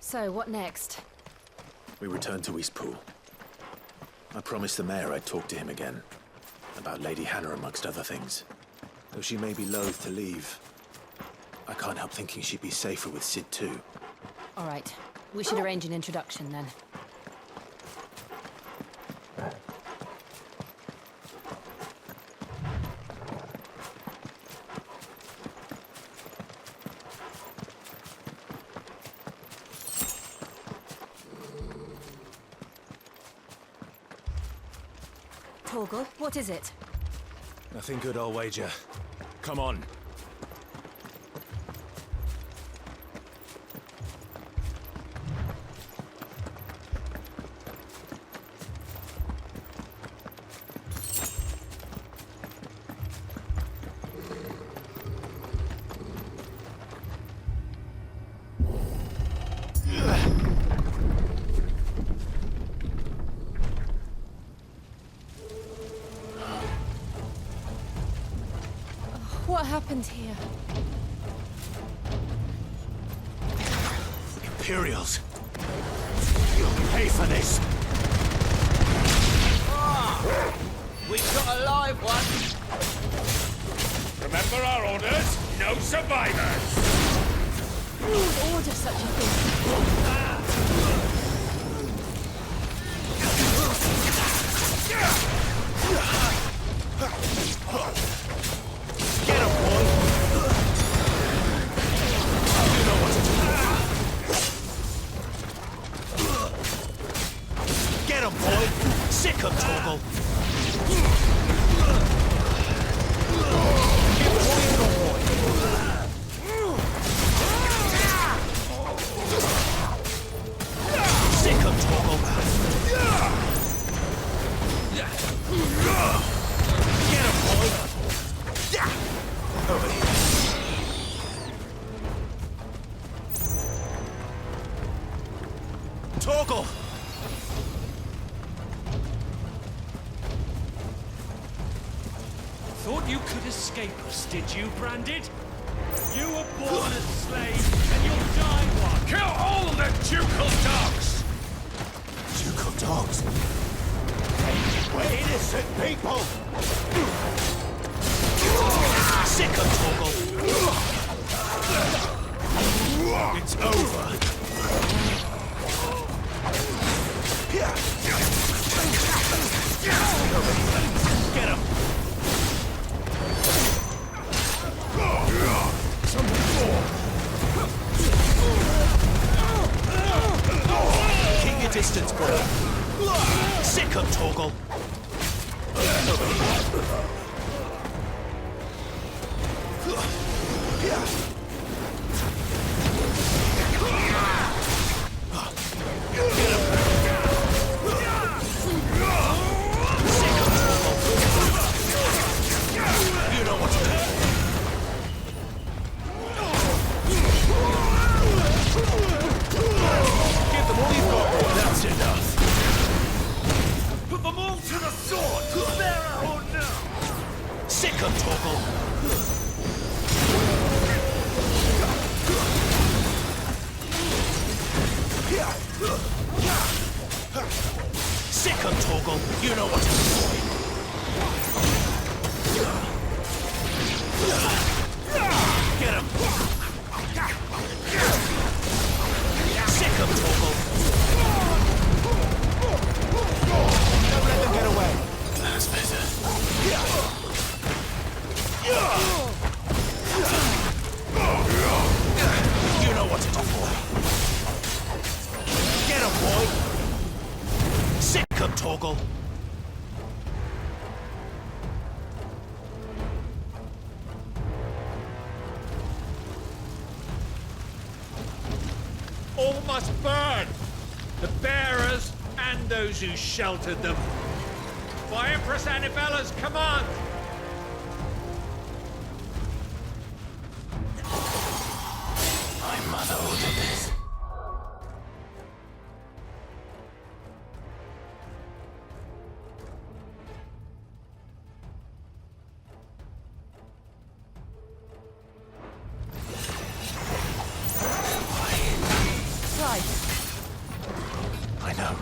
So, what next? We return to Eastpool. I promised the mayor I'd talk to him again. About Lady Hannah, amongst other things. Though she may be loath to leave, I can't help thinking she'd be safer with Sid too. All right. We should arrange an introduction then. Torgal, what is it? Nothing good, I'll wager. Come on. What happened here? Imperials! You'll pay for this! We've got a live one! Remember our orders? No survivors! Who would order such a thing? Get him, boy! You know what to do. Get him, boy! Sick him, Torgal! Give boy and no boy! Sick him, Torgal! Get him, boy! Over here. Torgal! Thought you could escape us, did you, Branded? You were born a slave, and you'll die one! Kill all the ducal dogs! Ducal dogs? We're innocent people! Sick of Torgal! It's over! Get him! Keep your distance, boy! Sick of Torgal! You know what to do. Give them all you've got. That's enough. Put them all to the sword! There or no! Sick of Torgal. Sick of Torgal. You know what to do. Get him! Sick of Torgal! Don't let them get away! That's better. You know what to do, boy. Get him, boy! Sick of Torgal! All must burn! The bearers and those who sheltered them. By Empress Annibella's command! My mother ordered this. Right.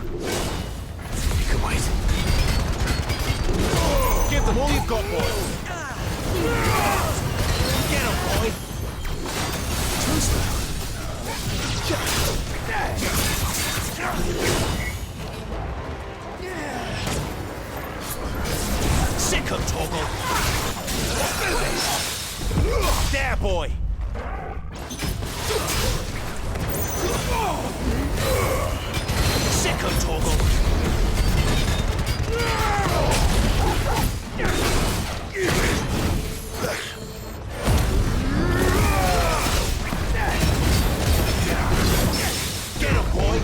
You can wait. Give them all you've got, boy. Get 'em, boy. Too slow. Sick 'em, Torgal. There, boy. Sick 'em, Torgal. Get 'em, boy.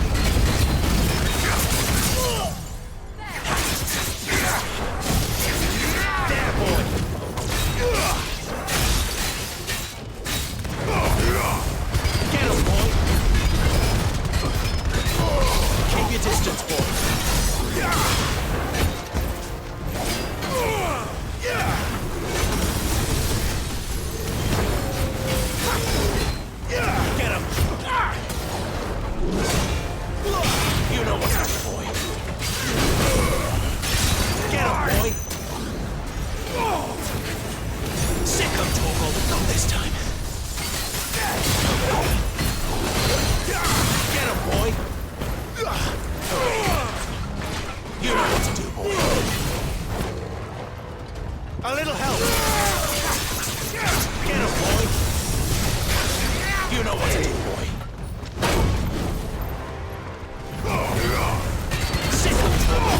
There, boy. Get 'em, boy. Keep your distance, boy. Get him! You know what to do, boy. Get him, boy! Sick of Torgal, not this time. Get him, boy! You know what to do, boy. A little help! Get him, boy! You know what to do, boy. Sick of trouble.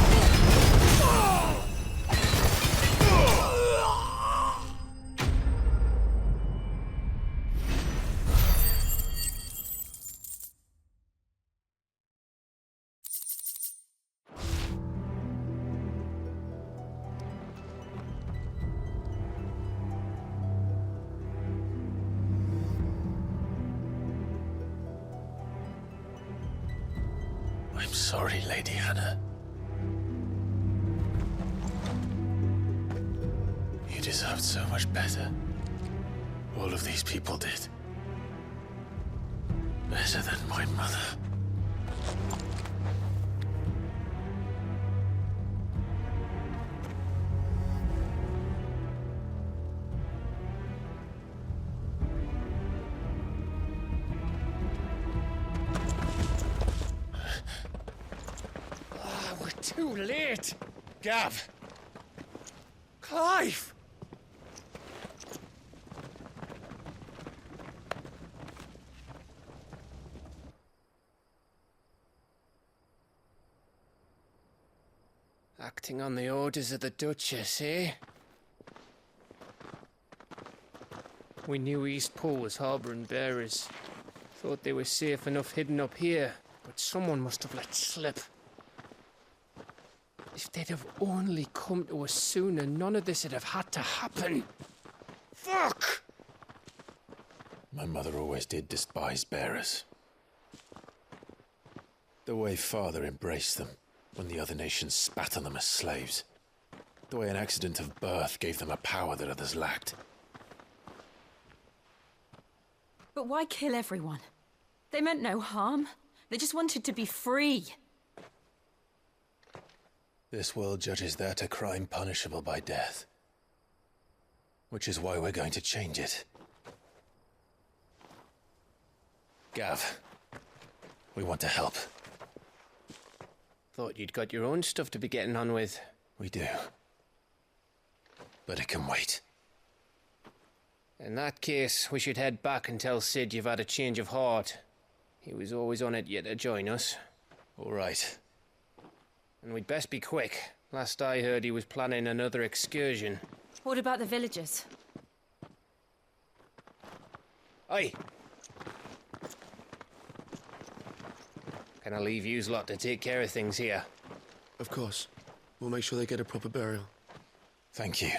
I'm sorry, Lady Hannah. You deserved so much better. All of these people did. Better than my mother. Too late! Gav! Clive! Acting on the orders of the Duchess, eh? We knew East Pool was harbouring bearers. Thought they were safe enough hidden up here, but someone must have let slip. If they'd have only come to us sooner, none of this would have had to happen. Fuck! My mother always did despise bearers. The way Father embraced them when the other nations spat on them as slaves. The way an accident of birth gave them a power that others lacked. But why kill everyone? They meant no harm. They just wanted to be free. This world judges that a crime punishable by death. Which is why we're going to change it. Gav, we want to help. Thought you'd got your own stuff to be getting on with. We do. But it can wait. In that case, we should head back and tell Sid you've had a change of heart. He was always on it yet to join us. All right. And we'd best be quick. Last I heard, he was planning another excursion. What about the villagers? Aye. Can I leave yous lot to take care of things here? Of course. We'll make sure they get a proper burial. Thank you.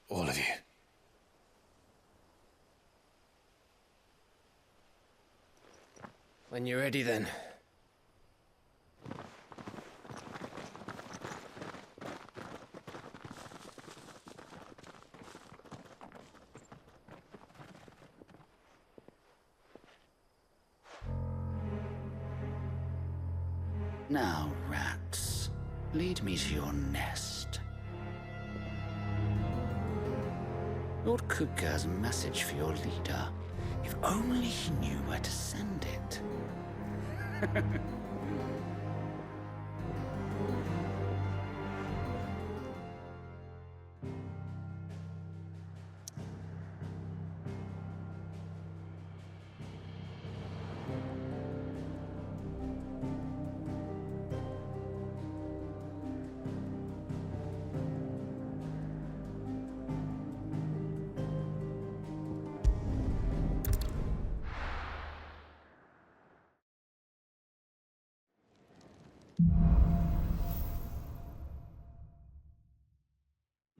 All of you. When you're ready, then. Now, rats, lead me to your nest. Lord Kutgar's message for your leader. If only he knew where to send it.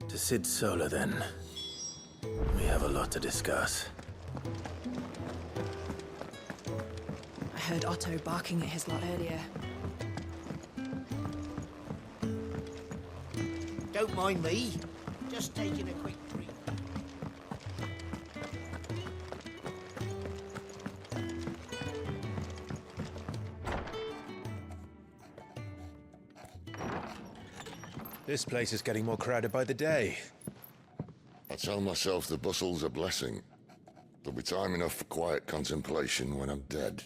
To Sid Solar, then. We have a lot to discuss. I heard Otto barking at his lot earlier. Don't mind me. Just taking a quick drink. This place is getting more crowded by the day. I tell myself the bustle's a blessing. There'll be time enough for quiet contemplation when I'm dead.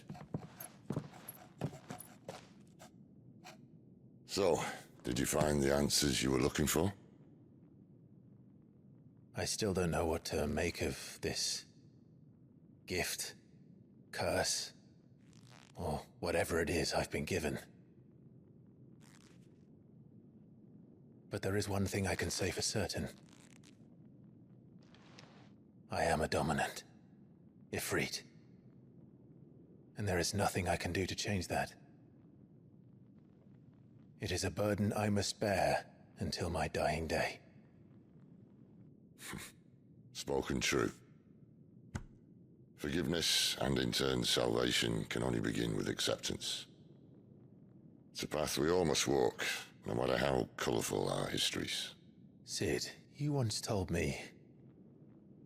So, did you find the answers you were looking for? I still don't know what to make of this gift, curse, or whatever it is I've been given. But there is one thing I can say for certain. I am a dominant, Ifrit. And there is nothing I can do to change that. It is a burden I must bear until my dying day. Spoken true. Forgiveness and in turn salvation can only begin with acceptance. It's a path we all must walk, no matter how colourful our histories. Sid, you once told me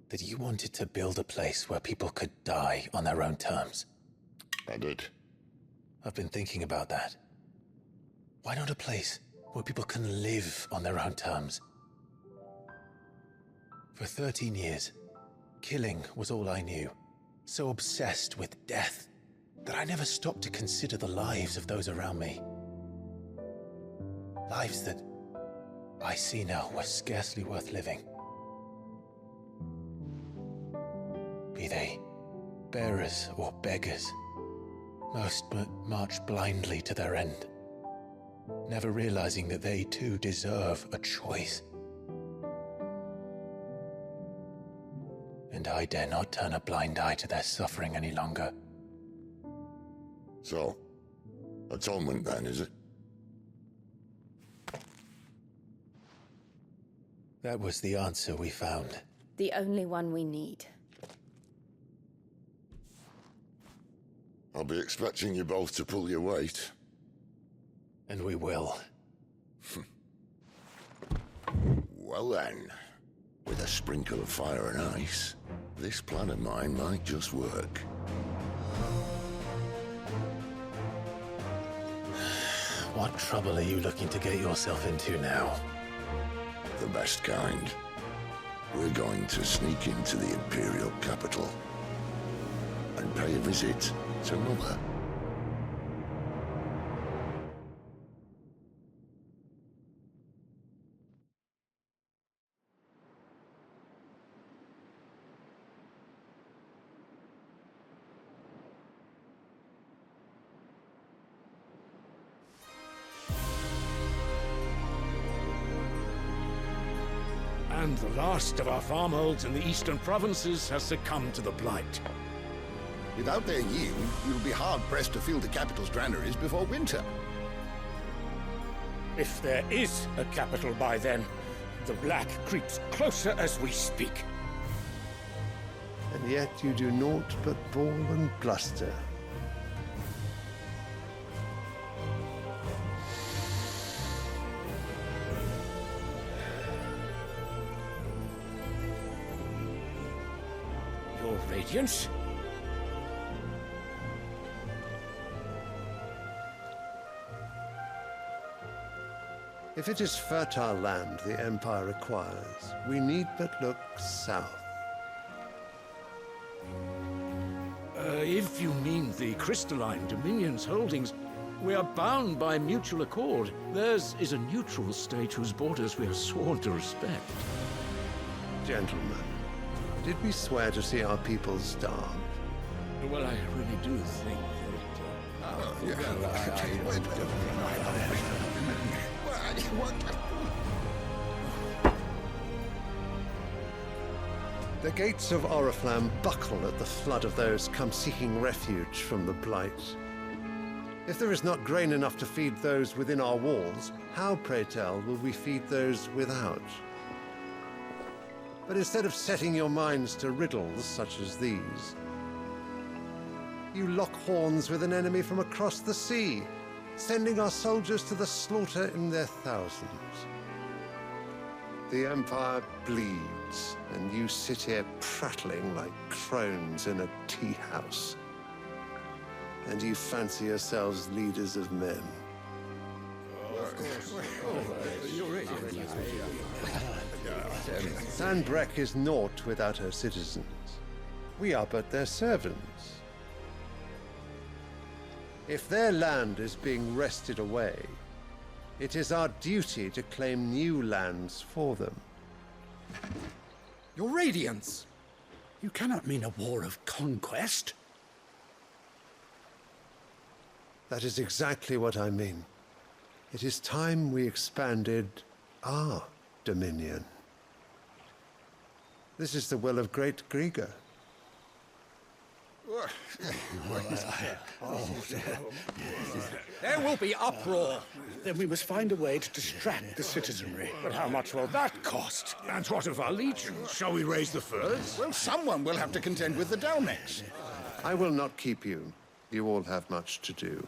that you wanted to build a place where people could die on their own terms. I did. I've been thinking about that. Why not a place where people can live on their own terms? For 13 years, killing was all I knew. So obsessed with death that I never stopped to consider the lives of those around me. Lives that I see now were scarcely worth living. Be they bearers or beggars, most march blindly to their end, never realizing that they too deserve a choice. And I dare not turn a blind eye to their suffering any longer. So, atonement then, is it? That was the answer we found. The only one we need. I'll be expecting you both to pull your weight. And we will. Well then, with a sprinkle of fire and ice, this plan of mine might just work. What trouble are you looking to get yourself into now? The best kind. We're going to sneak into the Imperial capital and pay a visit to Mother. And the last of our farmholds in the eastern provinces has succumbed to the blight. Without their yield, you'll be hard-pressed to fill the capital's granaries before winter. If there is a capital by then, the black creeps closer as we speak. And yet you do naught but bawl and bluster. Your Radiance? If it is fertile land the Empire requires, we need but look south. If you mean the crystalline Dominion's holdings, we are bound by mutual accord. Theirs is a neutral state whose borders we are sworn to respect. Gentlemen, did we swear to see our people starve? Well, I really do think The gates of Oriflamme buckle at the flood of those come seeking refuge from the Blight. If there is not grain enough to feed those within our walls, how, pray tell, will we feed those without? But instead of setting your minds to riddles such as these, you lock horns with an enemy from across the sea, sending our soldiers to the slaughter in their thousands. The Empire bleeds, and you sit here prattling like crones in a tea house. And you fancy yourselves leaders of men. Sandbreck is naught without her citizens. We are but their servants. If their land is being wrested away, it is our duty to claim new lands for them. Your Radiance! You cannot mean a war of conquest. That is exactly what I mean. It is time we expanded our dominion. This is the will of great Grieger. There will be uproar. Then we must find a way to distract the citizenry. But how much will that cost? And what of our legions? Shall we raise the furs? Well, someone will have to contend with the Dalmex. I will not keep you. You all have much to do.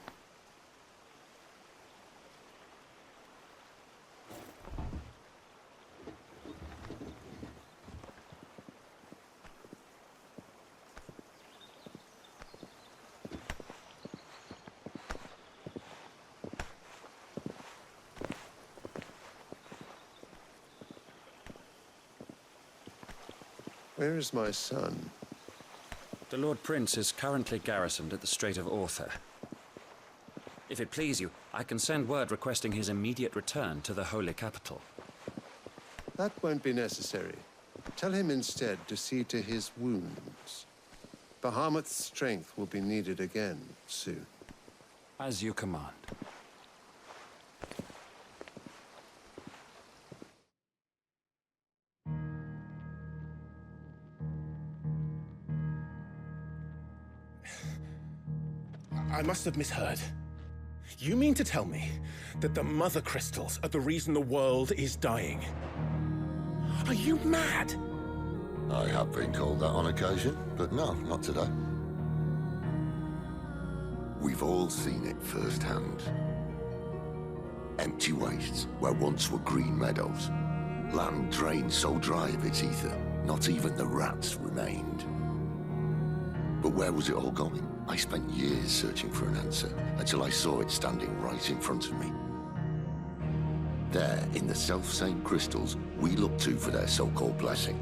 Where is my son? The Lord Prince is currently garrisoned at the Strait of Author. If it please you, I can send word requesting his immediate return to the Holy Capital. That won't be necessary. Tell him instead to see to his wounds. Bahamut's strength will be needed again soon. As you command. I must have misheard. You mean to tell me that the Mother Crystals are the reason the world is dying? Are you mad? I have been called that on occasion, but no, not today. We've all seen it firsthand. Empty wastes where once were green meadows. Land drained so dry of its ether, not even the rats remained. But where was it all going? I spent years searching for an answer, until I saw it standing right in front of me. There, in the self-same crystals, we look to for their so-called blessing.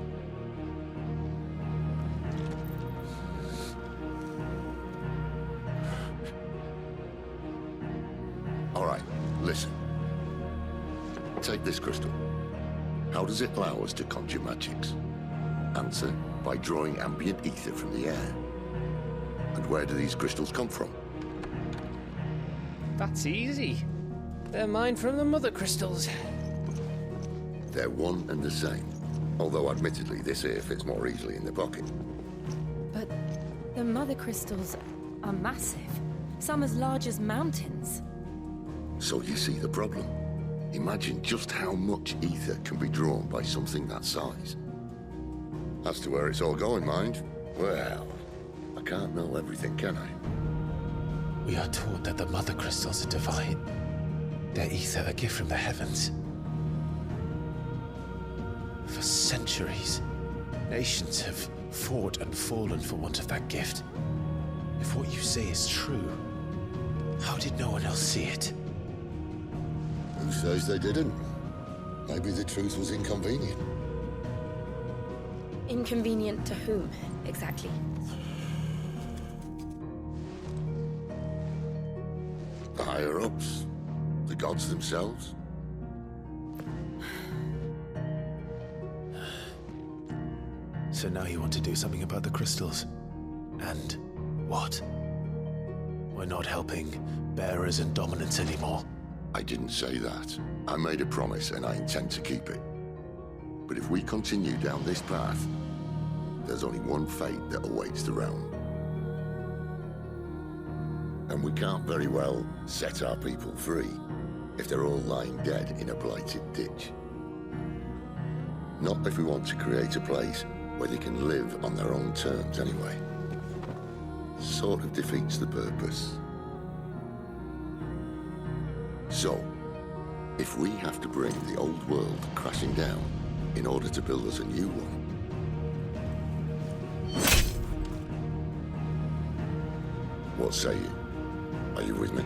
All right, listen. Take this crystal. How does it allow us to conjure magics? Answer, by drawing ambient ether from the air. And where do these crystals come from? That's easy. They're mined from the Mother Crystals. They're one and the same. Although, admittedly, this here fits more easily in the pocket. But the Mother Crystals are massive. Some as large as mountains. So you see the problem. Imagine just how much ether can be drawn by something that size. As to where it's all going, mind, well, I can't know everything, can I? We are taught that the Mother Crystals are divine. Their ether a gift from the heavens. For centuries, nations have fought and fallen for want of that gift. If what you say is true, how did no one else see it? Who says they didn't? Maybe the truth was inconvenient. Inconvenient to whom, exactly? The higher-ups? The gods themselves? So now you want to do something about the crystals? And what? We're not helping bearers and dominants anymore. I didn't say that. I made a promise and I intend to keep it. But if we continue down this path, there's only one fate that awaits the realm. And we can't very well set our people free if they're all lying dead in a blighted ditch. Not if we want to create a place where they can live on their own terms anyway. Sort of defeats the purpose. So, if we have to bring the old world crashing down in order to build us a new one, what say you? Are you with me?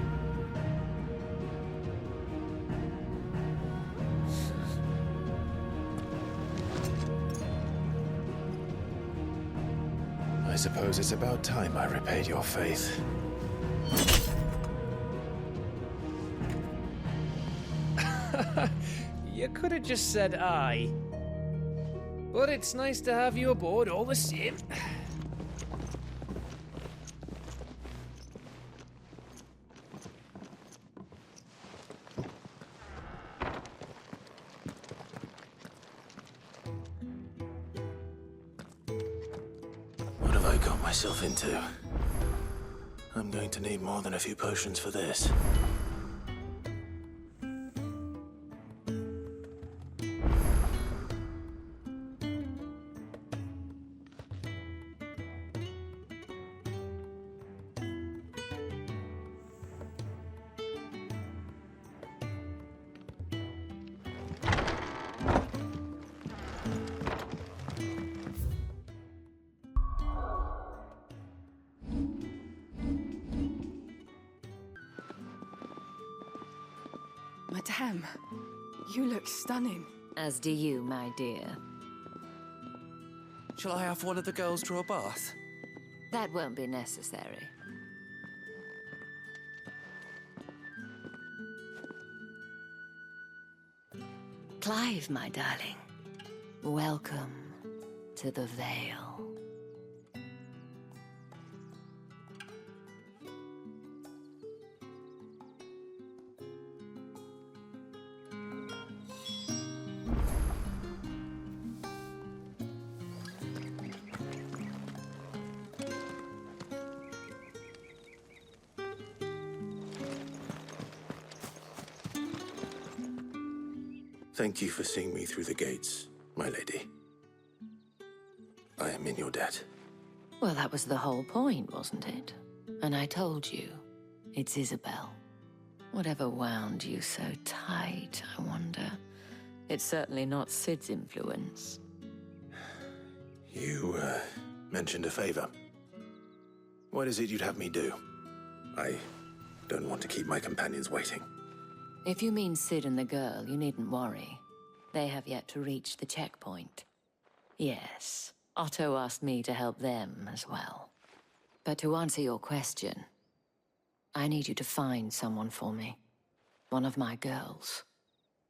I suppose it's about time I repaid your faith. You could have just said aye. But it's nice to have you aboard all the same. What have I got myself into? I'm going to need more than a few potions for this. Madame, you look stunning. As do you, my dear. Shall I have one of the girls draw a bath? That won't be necessary. Clive, my darling. Welcome to the Vale. Thank you for seeing me through the gates, my lady. I am in your debt. Well, that was the whole point, wasn't it? And I told you, it's Isabel. Whatever wound you so tight, I wonder. It's certainly not Sid's influence. You, mentioned a favor. What is it you'd have me do? I don't want to keep my companions waiting. If you mean Sid and the girl, you needn't worry. They have yet to reach the checkpoint. Yes, Otto asked me to help them as well. But to answer your question, I need you to find someone for me. One of my girls.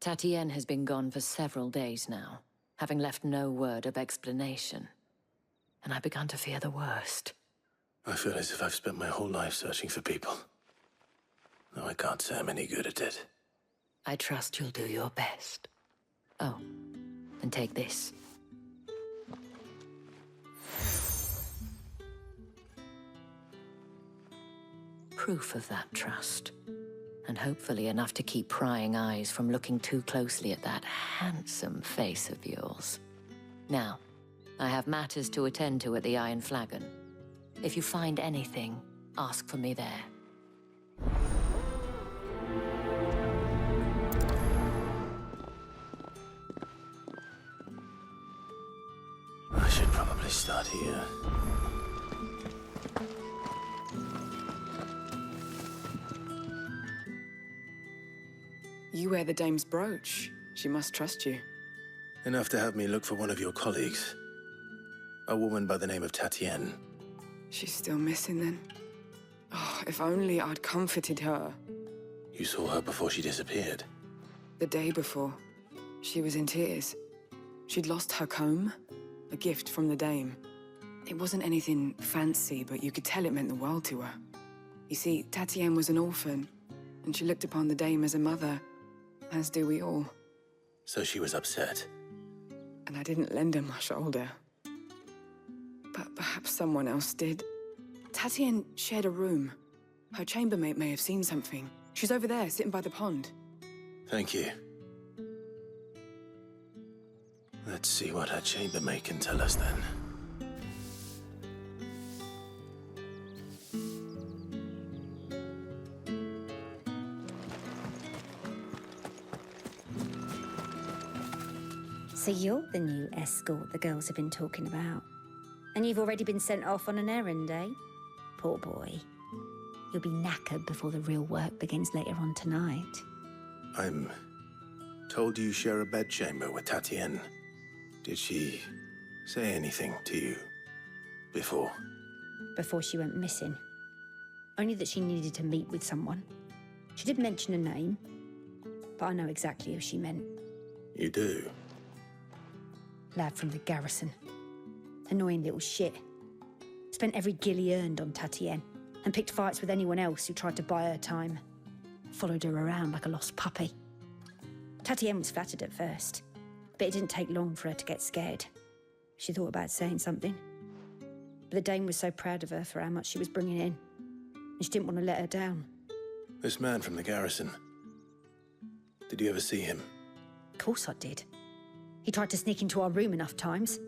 Tatienne has been gone for several days now, having left no word of explanation. And I began to fear the worst. I feel as if I've spent my whole life searching for people. Though I can't say I'm any good at it. I trust you'll do your best. Oh, and take this. Proof of that trust. And hopefully enough to keep prying eyes from looking too closely at that handsome face of yours. Now, I have matters to attend to at the Iron Flagon. If you find anything, ask for me there. I should probably start here. You wear the dame's brooch. She must trust you. Enough to have me look for one of your colleagues. A woman by the name of Tatienne. She's still missing then. Oh, if only I'd comforted her. You saw her before she disappeared? The day before. She was in tears. She'd lost her comb, a gift from the dame. It wasn't anything fancy, but you could tell it meant the world to her. You see, Tatienne was an orphan, and she looked upon the dame as a mother, as do we all. So she was upset. And I didn't lend her my shoulder. But perhaps someone else did. Tatienne shared a room. Her chambermaid may have seen something. She's over there, sitting by the pond. Thank you. Let's see what her chambermaid can tell us then. So you're the new escort the girls have been talking about. And you've already been sent off on an errand, eh? Poor boy. You'll be knackered before the real work begins later on tonight. I'm told you share a bedchamber with Tatienne. Did she say anything to you before? Before she went missing. Only that she needed to meet with someone. She did mention a name, but I know exactly who she meant. You do? Lad from the garrison. Annoying little shit. Spent every guil he earned on Tatienne, and picked fights with anyone else who tried to buy her time. Followed her around like a lost puppy. Tatienne was flattered at first, but it didn't take long for her to get scared. She thought about saying something. But the dame was so proud of her for how much she was bringing in, and she didn't want to let her down. This man from the garrison. Did you ever see him? Of course I did. He tried to sneak into our room enough times.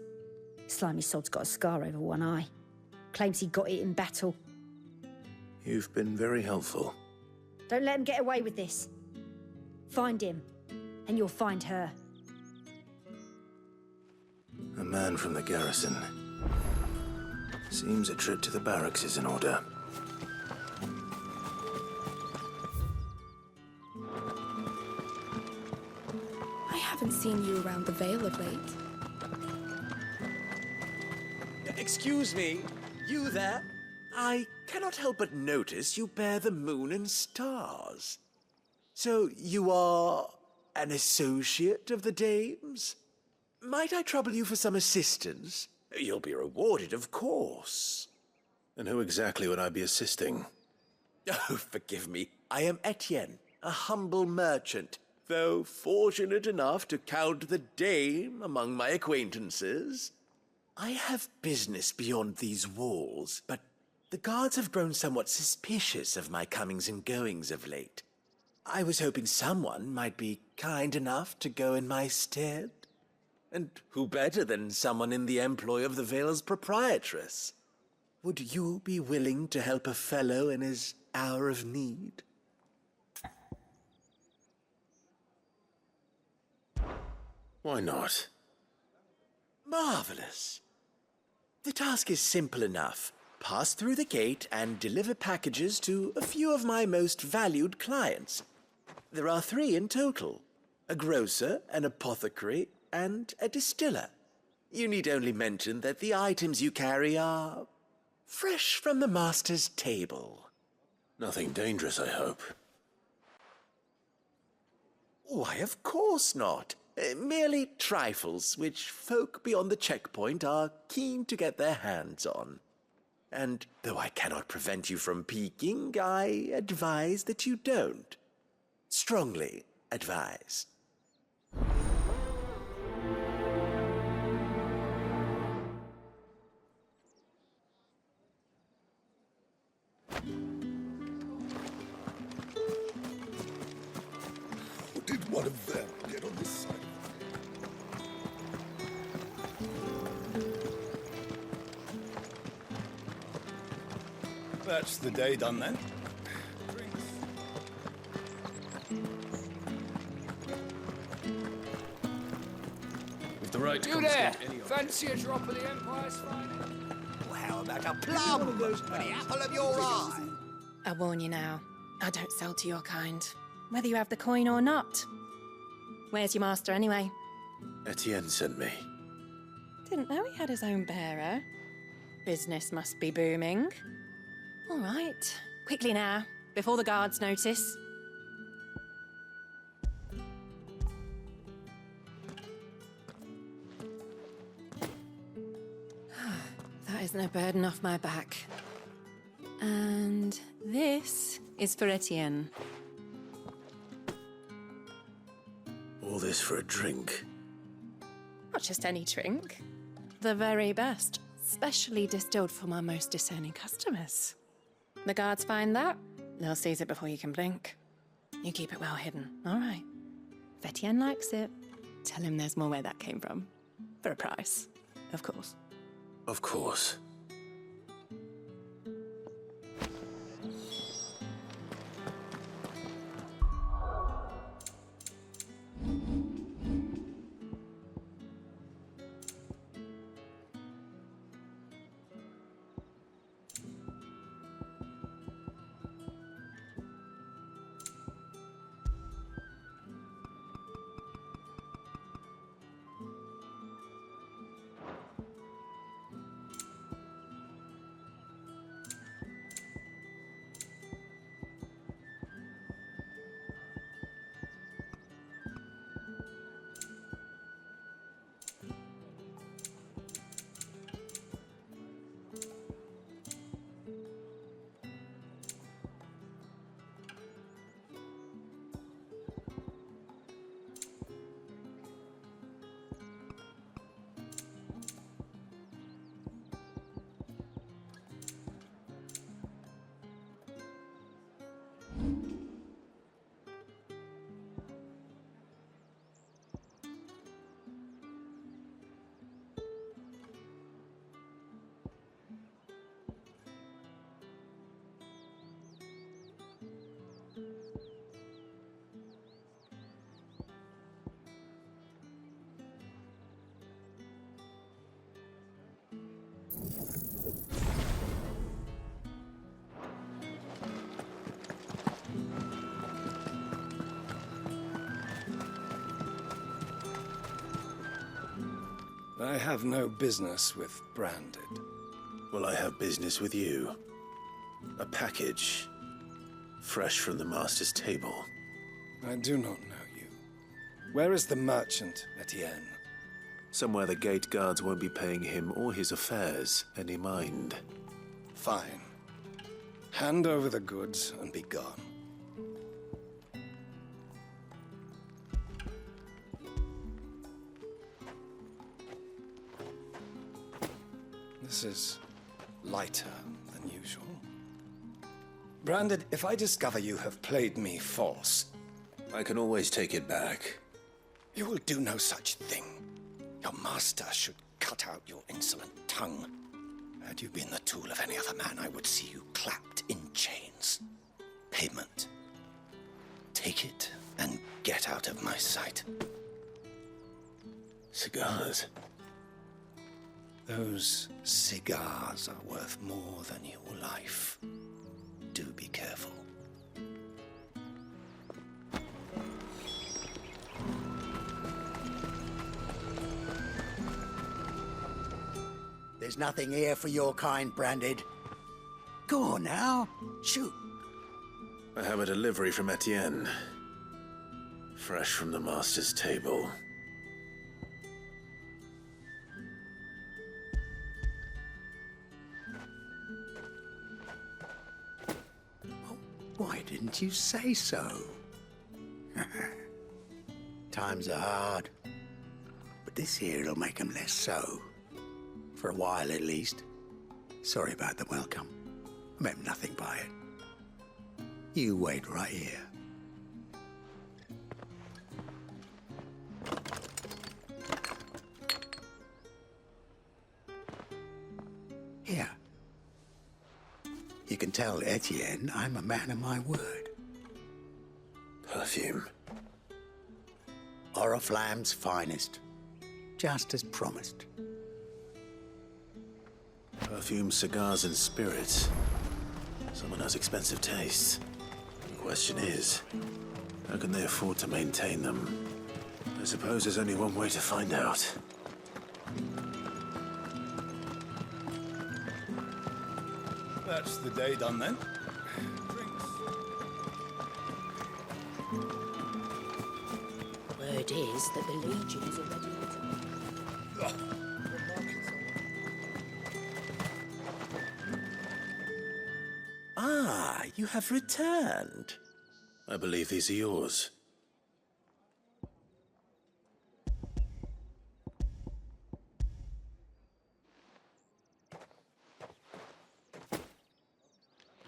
Slimy sod's got a scar over one eye. Claims he got it in battle. You've been very helpful. Don't let him get away with this. Find him, and you'll find her. A man from the garrison. Seems a trip to the barracks is in order. I haven't seen you around the Vale of late. Excuse me, you there? I cannot help but notice you bear the moon and stars. So you are an associate of the dame's? Might I trouble you for some assistance? You'll be rewarded, of course. And who exactly would I be assisting? Oh, forgive me. I am Etienne, a humble merchant, though fortunate enough to count the dame among my acquaintances. I have business beyond these walls, but the guards have grown somewhat suspicious of my comings and goings of late. I was hoping someone might be kind enough to go in my stead. And who better than someone in the employ of the Vale's proprietress? Would you be willing to help a fellow in his hour of need? Why not? Marvelous. The task is simple enough. Pass through the gate and deliver packages to a few of my most valued clients. There are 3 in total. A grocer, an apothecary, and a distiller. You need only mention that the items you carry are fresh from the master's table. Nothing dangerous, I hope. Why, of course not. Merely trifles which folk beyond the checkpoint are keen to get their hands on. And though I cannot prevent you from peeking, I advise that you don't. Strongly advise. Did one of them get on this side? That's the day done then. With the right You there! Fancy a drop of the Empire's finest? Well, how about a plum for the apple of your eye? I warn you now, I don't sell to your kind. whether you have the coin or not. Where's your master, anyway? Etienne sent me. Didn't know he had his own bearer. Business must be booming. All right, quickly now, before the guards notice. That is no burden off my back. And this is for Etienne. All this for a drink? Not just any drink. The very best, specially distilled for my most discerning customers. The guards find that, they'll seize it before you can blink. You keep it well hidden, all right? If Etienne likes it, tell him there's more where that came from. For a price, of course. Of course. I have no business with Branded. Well, I have business with you. A package. Fresh from the master's table. I do not know you. Where is the merchant, Etienne? Somewhere the gate guards won't be paying him or his affairs any mind. Fine. Hand over the goods and be gone. This is lighter than usual. Branded, if I discover you have played me false... I can always take it back. You will do no such thing. Your master should cut out your insolent tongue. Had you been the tool of any other man, I would see you clapped in chains. Payment. Take it and get out of my sight. Cigars? Those cigars are worth more than your life. Do be careful. There's nothing here for your kind, Branded. Go on now, shoot. I have a delivery from Etienne. Fresh from the master's table. Why didn't you say so? Times are hard. But this here'll make 'em less so. For a while, at least. Sorry about the welcome. I meant nothing by it. You wait right here. Here. You can tell Etienne I'm a man of my word. Perfume. Oriflamme's finest. Just as promised. Perfume, cigars, and spirits. Someone has expensive tastes. The question is, How can they afford to maintain them? I suppose there's only one way to find out. That's the day done then. Word is that the Legion is already Ah, you have returned. I believe these are yours.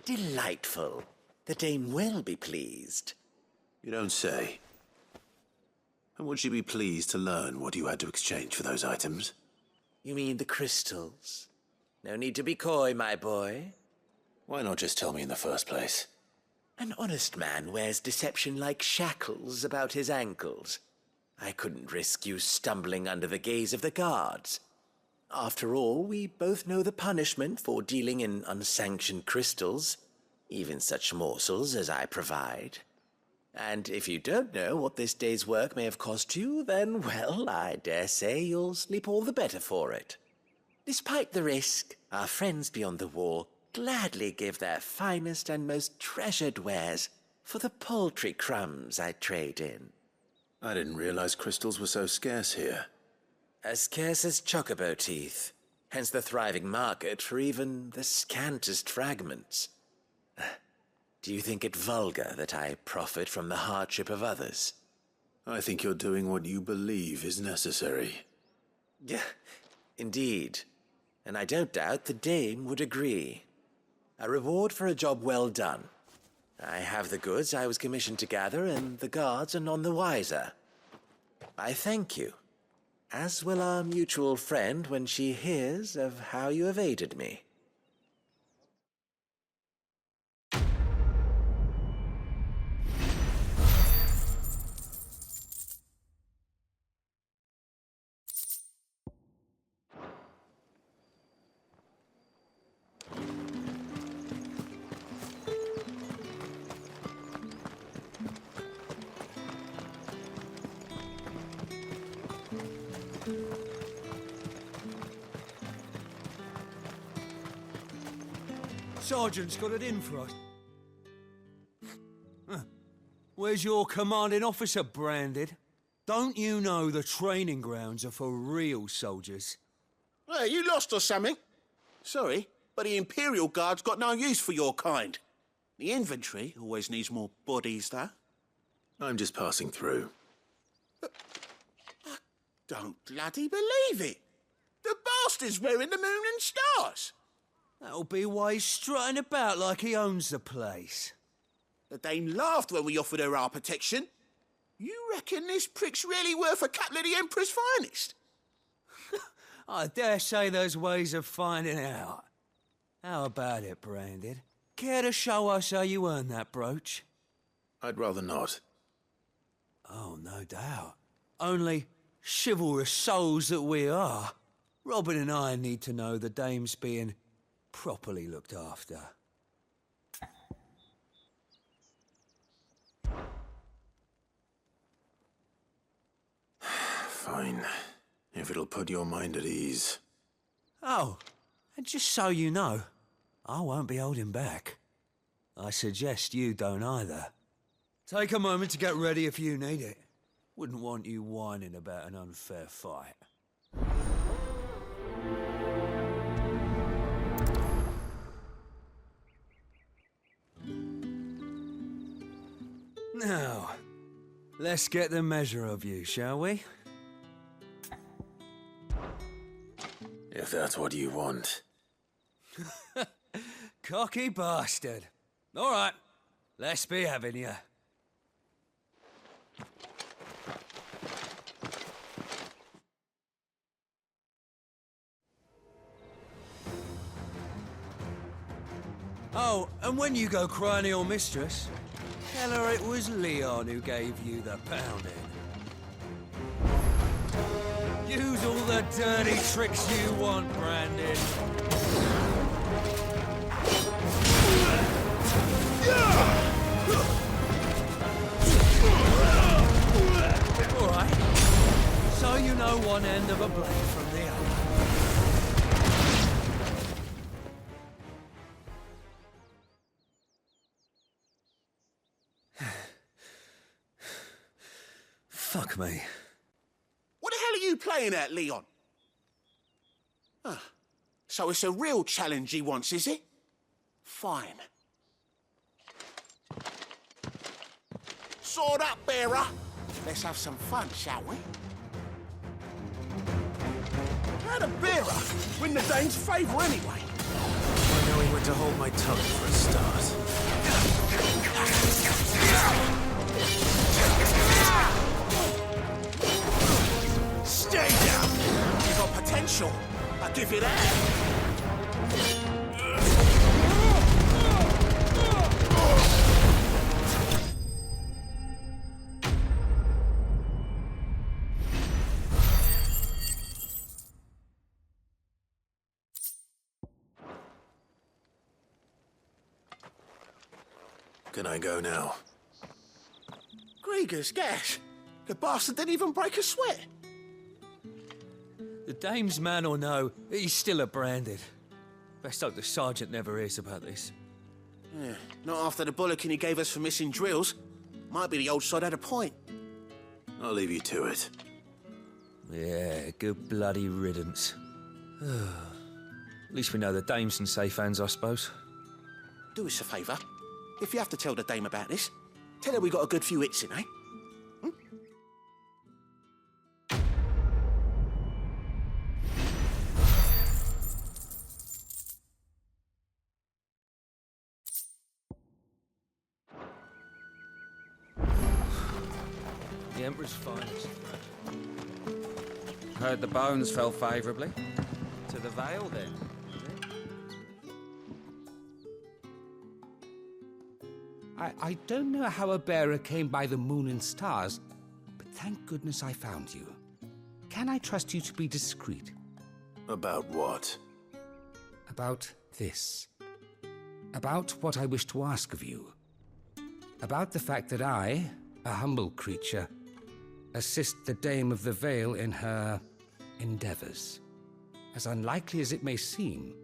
Delightful. The dame will be pleased. You don't say. And would she be pleased to learn what you had to exchange for those items? You mean the crystals? No need to be coy, my boy. Why not just tell me in the first place? An honest man wears deception like shackles about his ankles. I couldn't risk you stumbling under the gaze of the guards. After all, we both know the punishment for dealing in unsanctioned crystals, even such morsels as I provide. And if you don't know what this day's work may have cost you, then, well, I dare say you'll sleep all the better for it. Despite the risk, our friends beyond the wall gladly give their finest and most treasured wares for the paltry crumbs I trade in. I didn't realize crystals were so scarce here. As scarce as chocobo teeth, hence the thriving market for even the scantest fragments. Do you think it vulgar that I profit from the hardship of others? I think you're doing what you believe is necessary. Yeah, indeed. And I don't doubt the dame would agree. A reward for a job well done. I have the goods I was commissioned to gather, and the guards are none the wiser. I thank you, as will our mutual friend when she hears of how you have aided me. Sergeant's got it in for us. Where's your commanding officer, Branded? Don't you know the training grounds are for real soldiers? Hey, you lost or something? Sorry, but the Imperial Guard's got no use for your kind. The infantry always needs more bodies, though. I'm just passing through. I don't bloody believe it. The bastard's wearing the moon and stars. That'll be why he's strutting about like he owns the place. The dame laughed when we offered her our protection. You reckon this prick's really worth a couple of the Emperor's finest? I dare say there's ways of finding out. How about it, Branded? Care to show us how you earned that brooch? I'd rather not. Oh, no doubt. Only chivalrous souls that we are, Robin and I need to know the dame's being properly looked after. Fine. If it'll put your mind at ease. Oh, and just so you know, I won't be holding back. I suggest you don't either. Take a moment to get ready if you need it. Wouldn't want you whining about an unfair fight. Now, let's get the measure of you, shall we? If that's what you want. Cocky bastard. All right, let's be having you. Oh, and when you go crying to your mistress, tell her it was Leon who gave you the pounding. Use all the dirty tricks you want, Brandon. one end of a blade from the other. Fuck me. What the hell are you playing at, Leon? Ah, so it's a real challenge he wants, is it? Fine. Sword up, bearer. Let's have some fun, shall we? How'd a bearer win the Dane's favour anyway? I know he went to hold my tongue for a start. Stay down! You got potential. I'll give you that. Can I go now? Grieger's gas. The bastard didn't even break a sweat. The dame's man or no, he's still a branded. Best hope the sergeant never hears about this. Yeah, not after the bullocking he gave us for missing drills. Might be the old sod had a point. I'll leave you to it. Yeah, good bloody riddance. At least we know the dame's in safe hands, I suppose. Do us a favour. If you have to tell the dame about this, tell her we got a good few hits in, eh? The Emperor's finest. Heard the bones fell favourably. To the Vale, then. I don't know how a bearer came by the moon and stars, but thank goodness I found you. Can I trust you to be discreet? About what? About this. About what I wish to ask of you. About the fact that I, a humble creature, assist the Dame of the Vale in her endeavors. As unlikely as it may seem,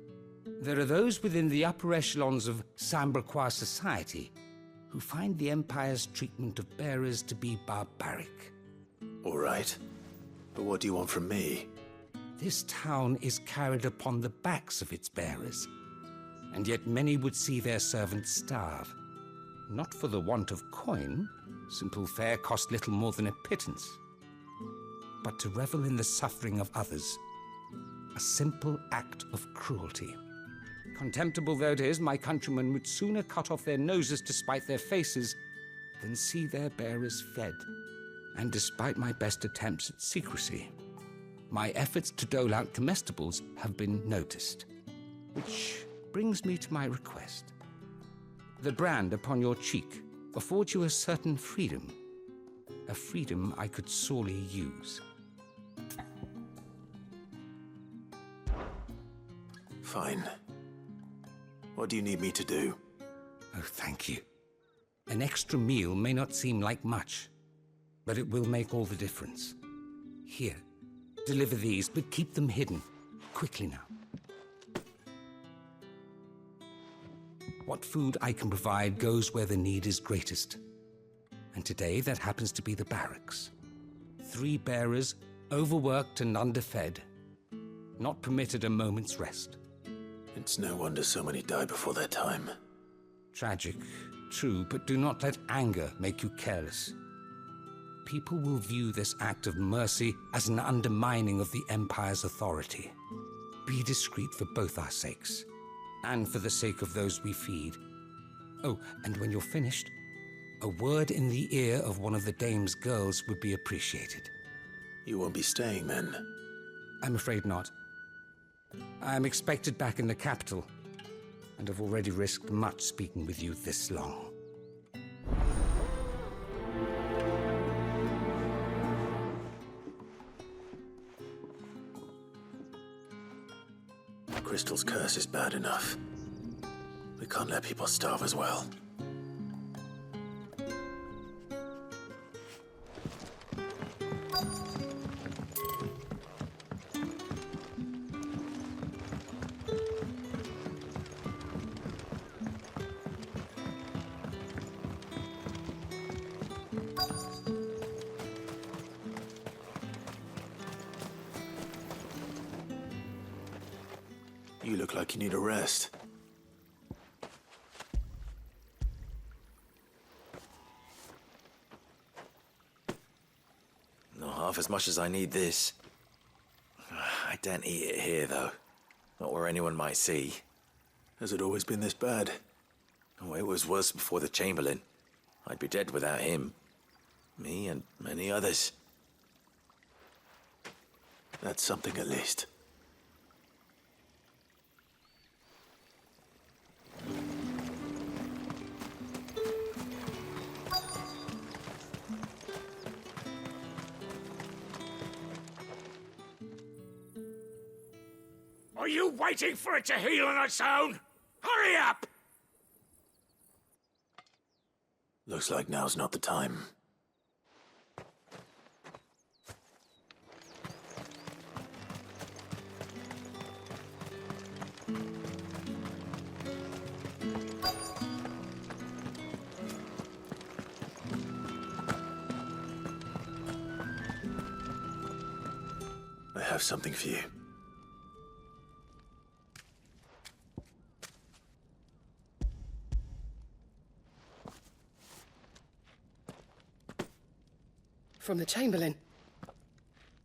there are those within the upper echelons of Sambraquois society who find the Empire's treatment of bearers to be barbaric. All right. But what do you want from me? This town is carried upon the backs of its bearers, and yet many would see their servants starve. Not for the want of coin, simple fare cost little more than a pittance, but to revel in the suffering of others, a simple act of cruelty. Contemptible though it is, my countrymen would sooner cut off their noses to spite their faces than see their bearers fed. And despite my best attempts at secrecy, my efforts to dole out comestibles have been noticed. Which brings me to my request. The brand upon your cheek affords you a certain freedom. A freedom I could sorely use. Fine. What do you need me to do? Oh, thank you. An extra meal may not seem like much, but it will make all the difference. Here, deliver these, but keep them hidden. Quickly now. What food I can provide goes where the need is greatest. And today, that happens to be the barracks. 3 bearers, overworked and underfed, not permitted a moment's rest. It's no wonder so many die before their time. Tragic, true, but do not let anger make you careless. People will view this act of mercy as an undermining of the Empire's authority. Be discreet for both our sakes, and for the sake of those we feed. Oh, and when you're finished, a word in the ear of one of the Dame's girls would be appreciated. You won't be staying then? I'm afraid not. I am expected back in the capital, and have already risked much speaking with you this long. Crystal's curse is bad enough. We can't let people starve as well. look like you need a rest. Not half as much as I need this. I daren't eat it here, though. Not where anyone might see. Has it always been this bad? Oh, it was worse before the Chamberlain. I'd be dead without him. Me and many others. That's something at least. Are you waiting for it to heal on its own? Hurry up! Looks like now's not the time. I have something for you. From the Chamberlain.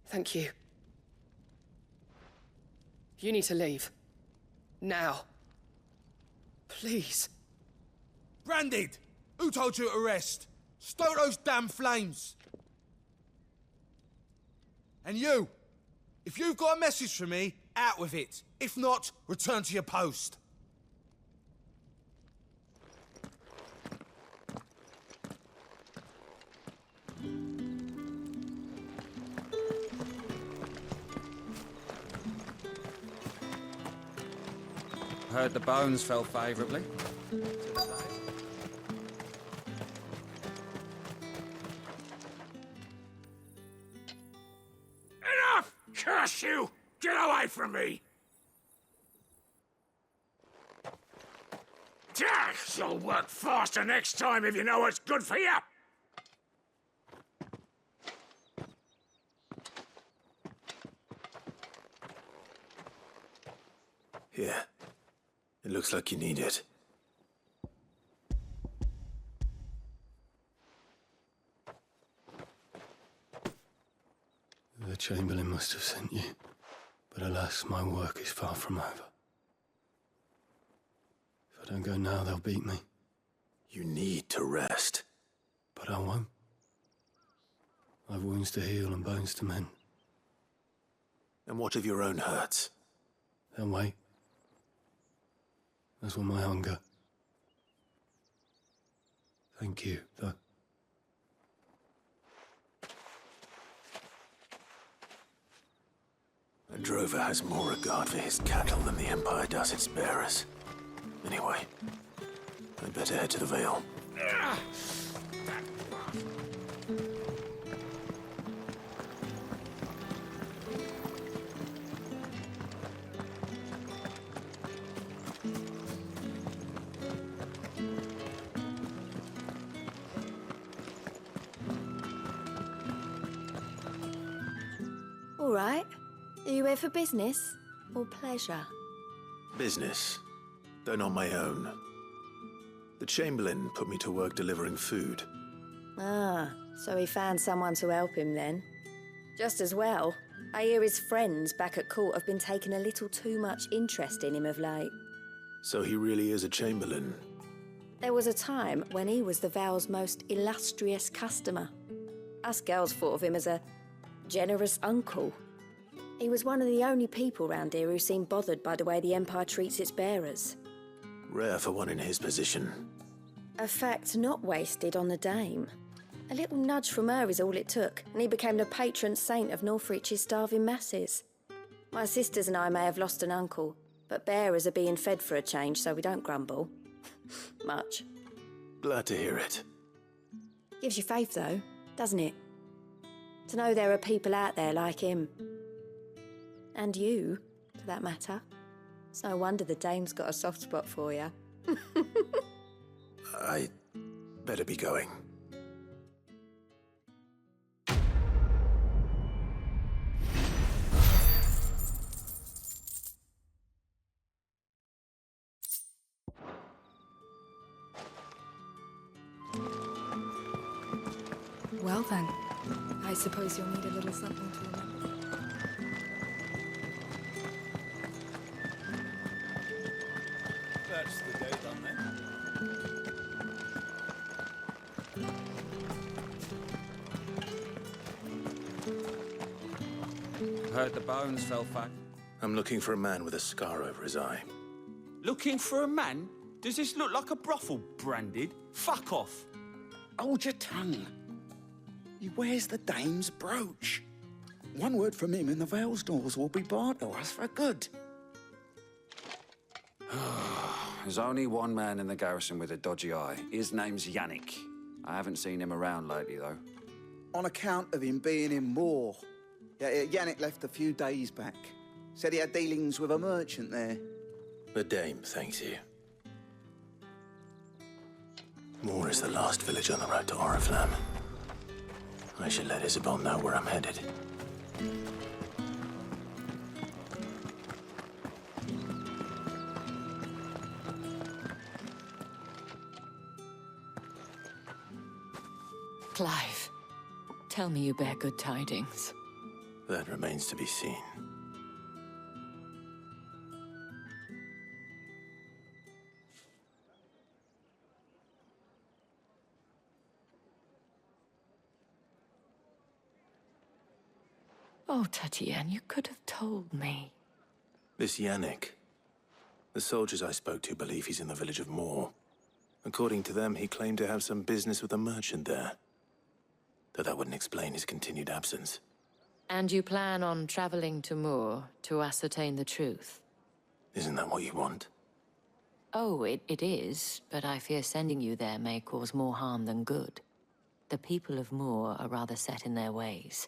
Thank you. You need to leave. Now. Please. Branded! Who told you to rest? Stoke those damn flames! And you! If you've got a message for me, out with it. If not, return to your post. Heard the bones fell favourably. Enough! Curse you! Get away from me! You'll work faster next time if you know what's good for you! Here. It looks like you need it. The Chamberlain must have sent you, but alas, my work is far from over. If I don't go now, they'll beat me. You need to rest. But I won't. I've wounds to heal and bones to mend. And what of your own hurts? They'll wait. As will my hunger. Thank you, though. A drover has more regard for his cattle than the Empire does its bearers. Anyway, I'd better head to the Vale. All right. Are you here for business or pleasure? Business, though not my own. The Chamberlain put me to work delivering food. Ah, so he found someone to help him then. Just as well. I hear his friends back at court have been taking a little too much interest in him of late. So he really is a Chamberlain. There was a time when he was the Vale's most illustrious customer. Us girls thought of him as a generous uncle. He was one of the only people round here who seemed bothered by the way the Empire treats its bearers. Rare for one in his position. A fact not wasted on the Dame. A little nudge from her is all it took, and he became the patron saint of Northreach's starving masses. My sisters and I may have lost an uncle, but bearers are being fed for a change, so we don't grumble. Much. Glad to hear it. Gives you faith, though, doesn't it? To know there are people out there like him. And you, for that matter. It's no wonder the Dame's got a soft spot for you. I better be going. Well then, I suppose you'll need a little something to remember. That's the day done then. Heard the bones fell fat. I'm looking for a man with a scar over his eye. Looking for a man? Does this look like a brothel, Branded? Fuck off. Hold your tongue. He wears the dame's brooch. One word from him and the Vale's doors will be barred to us for good. There's only one man in the garrison with a dodgy eye. His name's Yannick. I haven't seen him around lately, though. On account of him being in Moor. Yeah, Yannick left a few days back. Said he had dealings with a merchant there. The dame thanks you. Moor is the last village on the road to Oriflamme. I should let Isabel know where I'm headed. Clive, tell me you bear good tidings. That remains to be seen. Oh, Tatienne, you could have told me. This Yannick. The soldiers I spoke to believe he's in the village of Moor. According to them, he claimed to have some business with a merchant there. Though that wouldn't explain his continued absence. And you plan on traveling to Moor to ascertain the truth? Isn't that what you want? Oh, it is, but I fear sending you there may cause more harm than good. The people of Moor are rather set in their ways.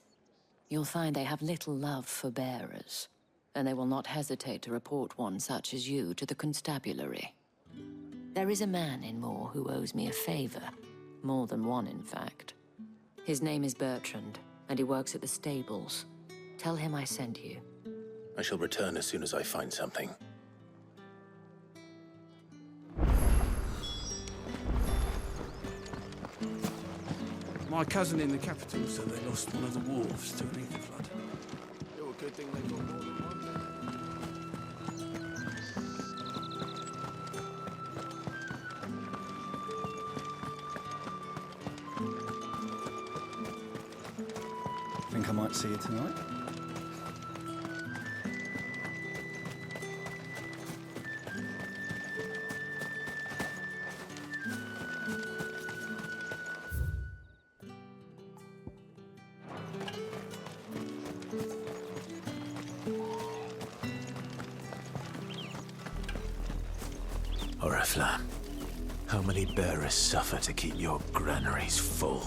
You'll find they have little love for bearers, and they will not hesitate to report one such as you to the constabulary. There is a man in Moor who owes me a favor. More than one, in fact. His name is Bertrand, and he works at the stables. Tell him I sent you. I shall return as soon as I find something. My cousin in the capital said they lost one of the wharves to an ether flood. It was a good thing they got more than one. Think I might see you tonight? Oriflamme, how many bearers suffer to keep your granaries full?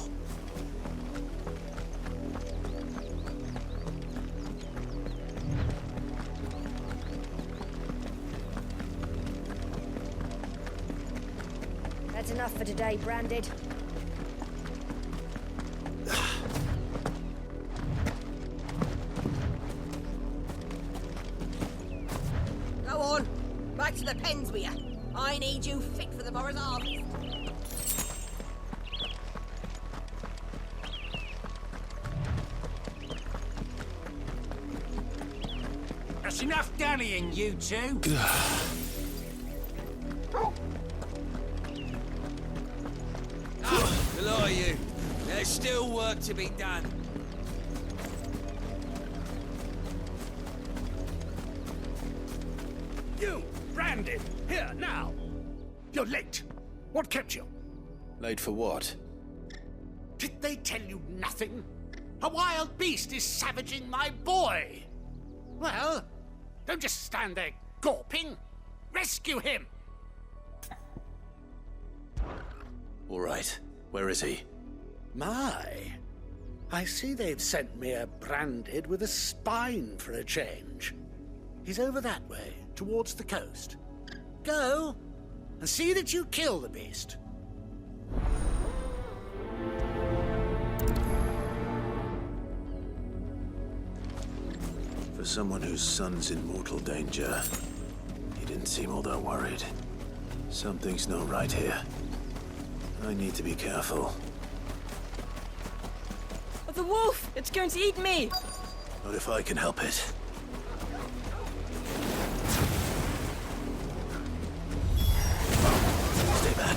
That's enough for today, Branded. Go on, back to the pens with you. I need you fit for the morrow's harvest. That's enough dallying, you two. Good eye you. There's still work to be done. You, Branded, here, now. You're late. What kept you? Late for what? Did they tell you nothing? A wild beast is savaging my boy. Well, don't just stand there gawping. Rescue him. All right. Where is he? My, I see they've sent me a Branded with a spine for a change. He's over that way, towards the coast. Go, and see that you kill the beast. For someone whose son's in mortal danger, he didn't seem all that worried. Something's not right here. I need to be careful. The wolf! It's going to eat me! Not if I can help it. Stay back.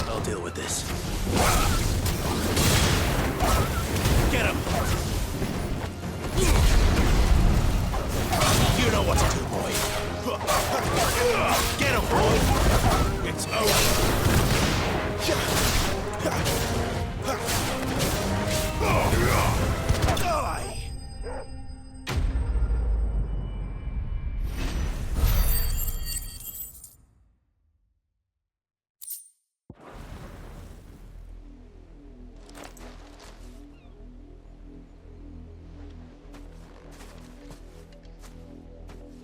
I'll deal with this. Get him! You know what to do, boy. Get him, boy! It's over. Die!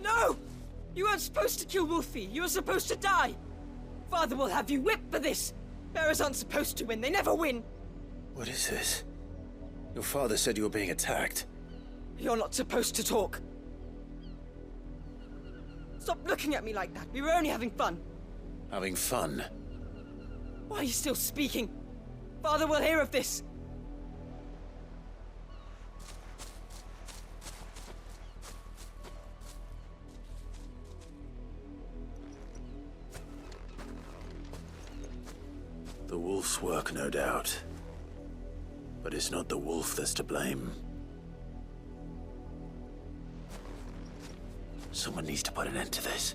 No! You weren't supposed to kill Wolfie. You were supposed to die. Father will have you whipped for this. Bearers aren't supposed to win. They never win. What is this? Your father said you were being attacked. You're not supposed to talk. Stop looking at me like that. We were only having fun. Having fun? Why are you still speaking? Father will hear of this. The wolf's work, no doubt. But it's not the wolf that's to blame. Someone needs to put an end to this,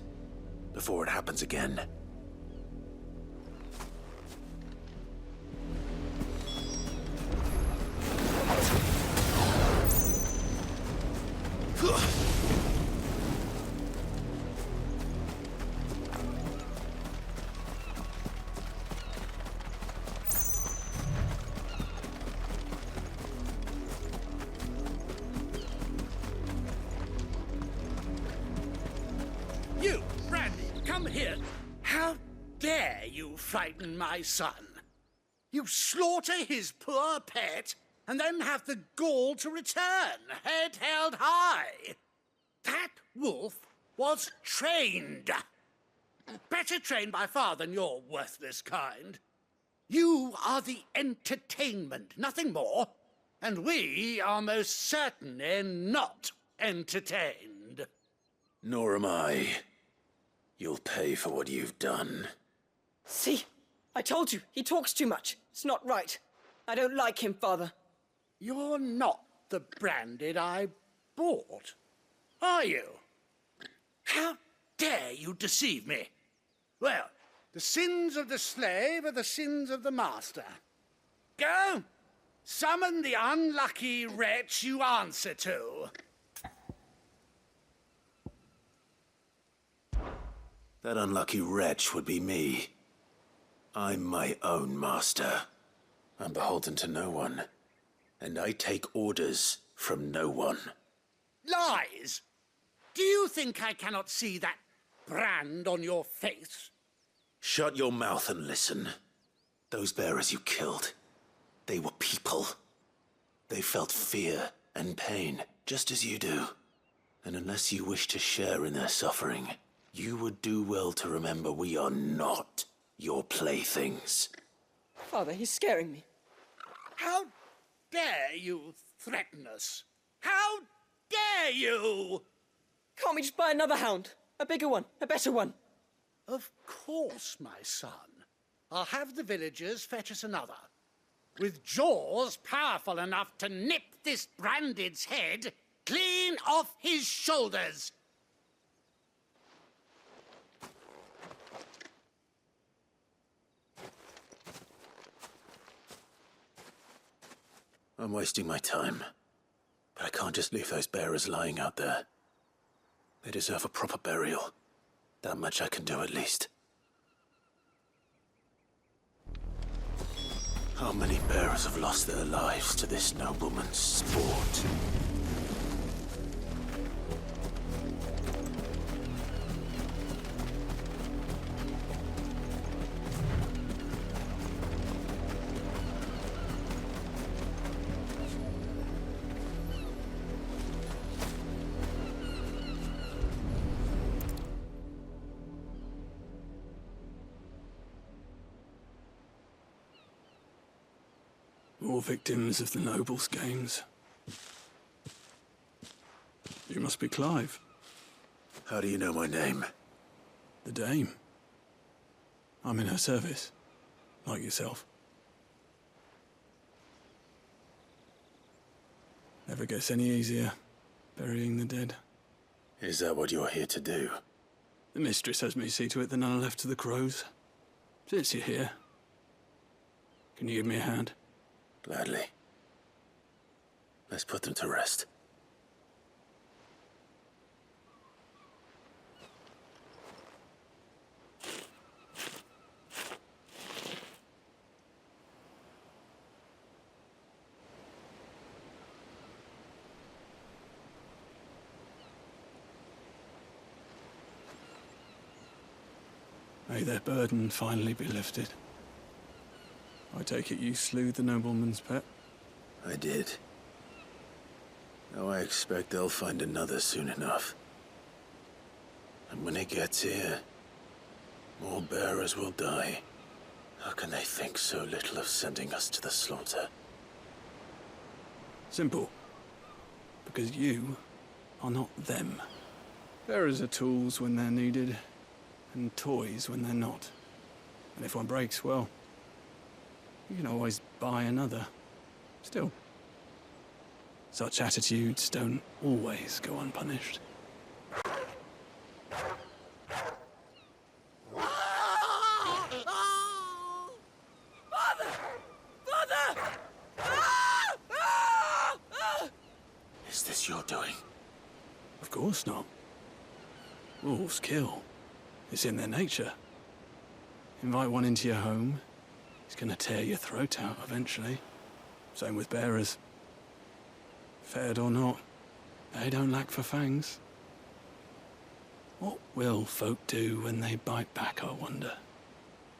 before it happens again. You, Brandy, come here. How dare you frighten my son? You slaughter his poor pet and then have the gall to return, head held high. That wolf was trained. Better trained by far than your worthless kind. You are the entertainment, nothing more. And we are most certainly not entertained. Nor am I. You'll pay for what you've done. See? I told you, he talks too much. It's not right. I don't like him, Father. You're not the Branded I bought, are you? How dare you deceive me? Well, the sins of the slave are the sins of the master. Go, summon the unlucky wretch you answer to. That unlucky wretch would be me. I'm my own master. I'm beholden to no one. And I take orders from no one. Lies! Do you think I cannot see that brand on your face? Shut your mouth and listen. Those bearers you killed, they were people. They felt fear and pain, just as you do. And unless you wish to share in their suffering, you would do well to remember we are not your playthings. Father, he's scaring me. How dare you threaten us? How dare you? Can't we just buy another hound? A bigger one, a better one. Of course, my son. I'll have the villagers fetch us another. With jaws powerful enough to nip this Branded's head clean off his shoulders. I'm wasting my time. But I can't just leave those bearers lying out there. They deserve a proper burial. That much I can do at least. How many bearers have lost their lives to this nobleman's sport? More victims of the nobles' games. You must be Clive. How do you know my name? The Dame. I'm in her service, like yourself. Never gets any easier, burying the dead. Is that what you're here to do? The mistress has me see to it that none are left to the crows. Since you're here, can you give me a hand? Gladly. Let's put them to rest. May their burden finally be lifted. I take it you slew the nobleman's pet? I did. Now I expect they'll find another soon enough. And when it gets here, more bearers will die. How can they think so little of sending us to the slaughter? Simple. Because you are not them. Bearers are tools when they're needed, and toys when they're not. And if one breaks, well, you can always buy another. Still, such attitudes don't always go unpunished. Is this your doing? Of course not. Wolves kill. It's in their nature. Invite one into your home, he's gonna tear your throat out eventually. Same with bearers. Fed or not, they don't lack for fangs. What will folk do when they bite back, I wonder?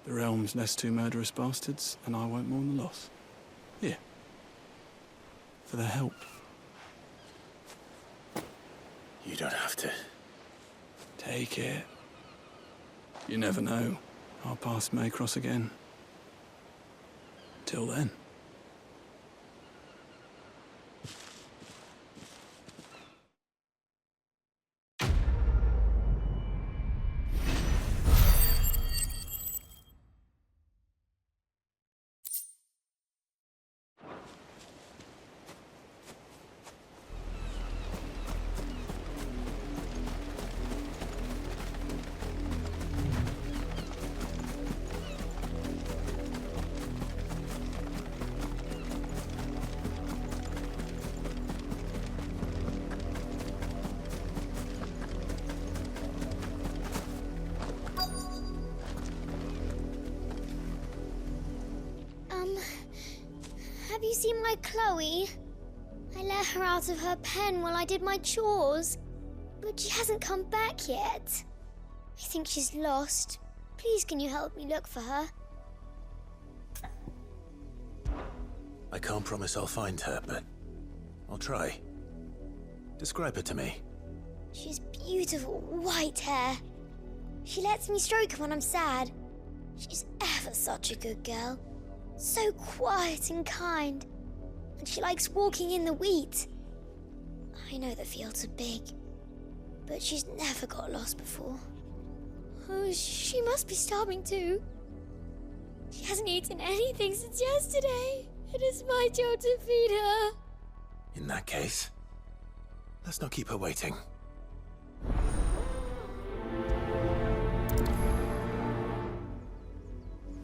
The realm's nest two murderous bastards, and I won't mourn the loss. Here. For their help. You don't have to. Take it. You never know. Our paths may cross again. Till then. Have you seen my Chloe? I let her out of her pen while I did my chores, but she hasn't come back yet. I think she's lost. Please, can you help me look for her? I can't promise I'll find her, but I'll try. Describe her to me. She's beautiful white hair. She lets me stroke her when I'm sad. She's ever such a good girl. So quiet and kind. And she likes walking in the wheat. I know the fields are big, but she's never got lost before. Oh, she must be starving too. She hasn't eaten anything since yesterday. It is my job to feed her. In that case, let's not keep her waiting.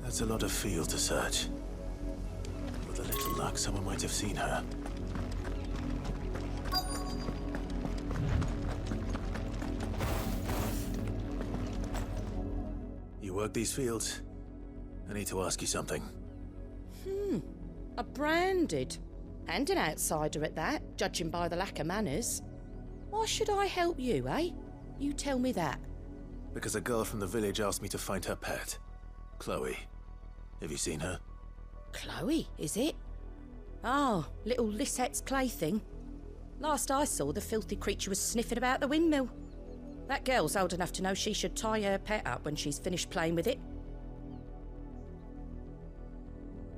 That's a lot of field to search. With a little luck, someone might have seen her. You work these fields? I need to ask you something. A branded. And an outsider at that, judging by the lack of manners. Why should I help you, eh? You tell me that. Because a girl from the village asked me to find her pet, Chloe. Have you seen her? Chloe, is it? Oh, little Lisette's plaything. Last I saw, the filthy creature was sniffing about the windmill. That girl's old enough to know she should tie her pet up when she's finished playing with it.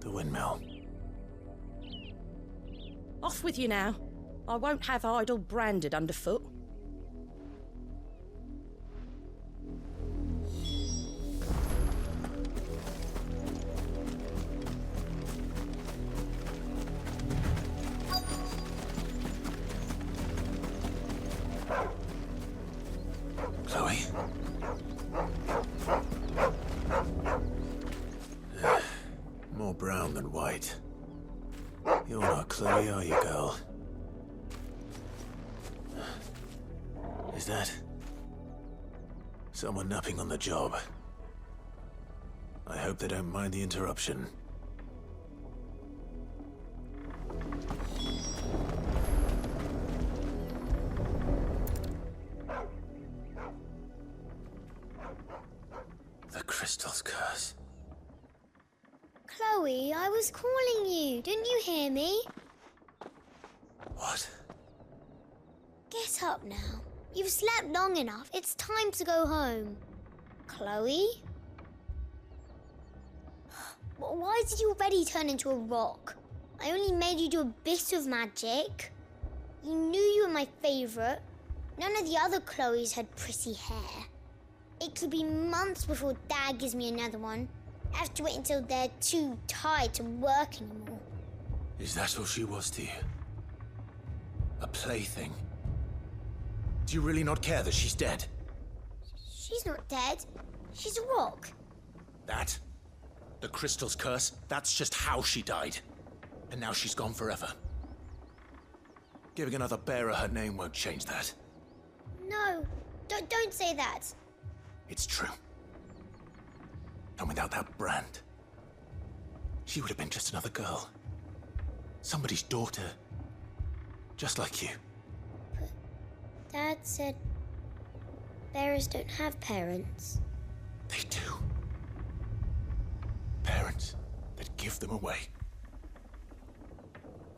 The windmill. Off with you now. I won't have idle branded underfoot. Chloe? More brown than white. You're not Chloe, are you, girl? Is that someone napping on the job? I hope they don't mind the interruption. The crystal's curse. Chloe, I was calling you. Didn't you hear me? What? Get up now. You've slept long enough. It's time to go home. Chloe? Why did you already turn into a rock? I only made you do a bit of magic. You knew you were my favourite. None of the other Chloes had pretty hair. It could be months before Dad gives me another one. I have to wait until they're too tired to work anymore. Is that all she was to you? A plaything? Do you really not care that she's dead? She's not dead. She's a rock. That? The crystal's curse? That's just how she died. And now she's gone forever. Giving another bearer her name won't change that. No, don't say that. It's true. And without that brand, she would have been just another girl. Somebody's daughter. Just like you. But Dad said bearers don't have parents. They do. Parents that give them away.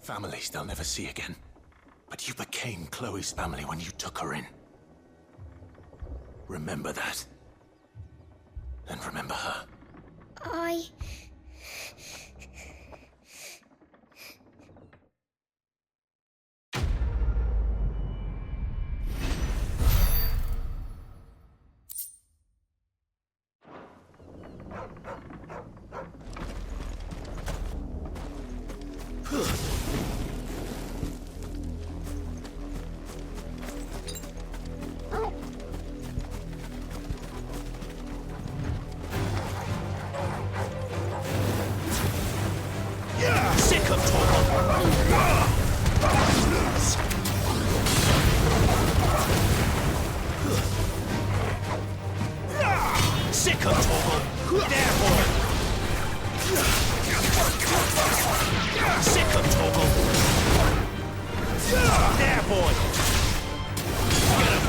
Families they'll never see again. But you became Chloe's family when you took her in. Remember that. And remember her. Sick of talking. Sick of talking. There, boy. Sick of talking. There, boy. Get him.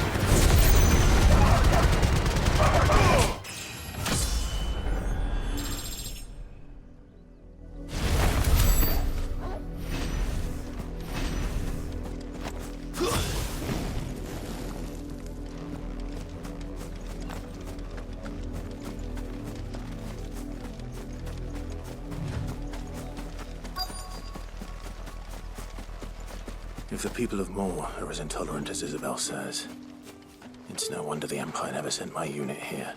If the people of Moor are as intolerant as Isabel says, it's no wonder the Empire never sent my unit here.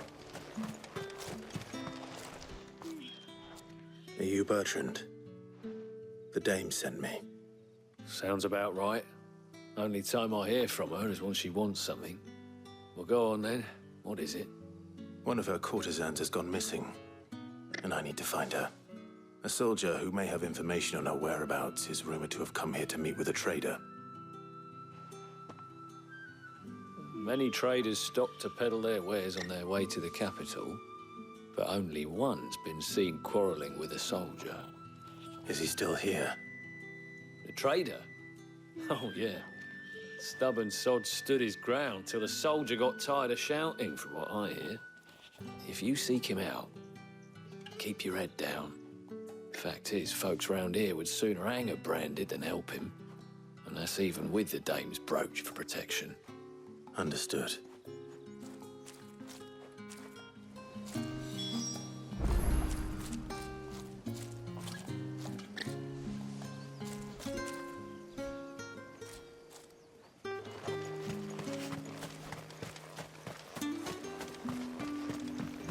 Are you Bertrand? The dame sent me. Sounds about right. Only time I hear from her is when she wants something. Well, go on then. What is it? One of her courtesans has gone missing, and I need to find her. A soldier who may have information on her whereabouts is rumored to have come here to meet with a trader. Many traders stop to peddle their wares on their way to the capital, but only one's been seen quarrelling with a soldier. Is he still here? The trader? Oh, yeah. Stubborn sod stood his ground till the soldier got tired of shouting, from what I hear. If you seek him out, keep your head down. Fact is, folks round here would sooner hang a branded than help him. And that's even with the dame's brooch for protection. Understood.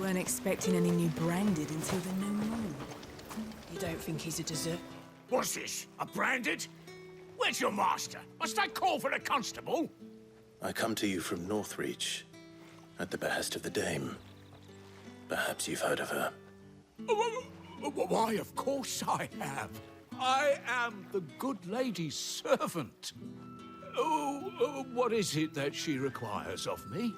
Weren't expecting any new branded until the new moon. You don't think he's a dessert? What's this? A branded? Where's your master? Must I call for a constable? I come to you from Northreach, at the behest of the Dame. Perhaps you've heard of her. Why, of course I have. I am the good lady's servant. What is it that she requires of me?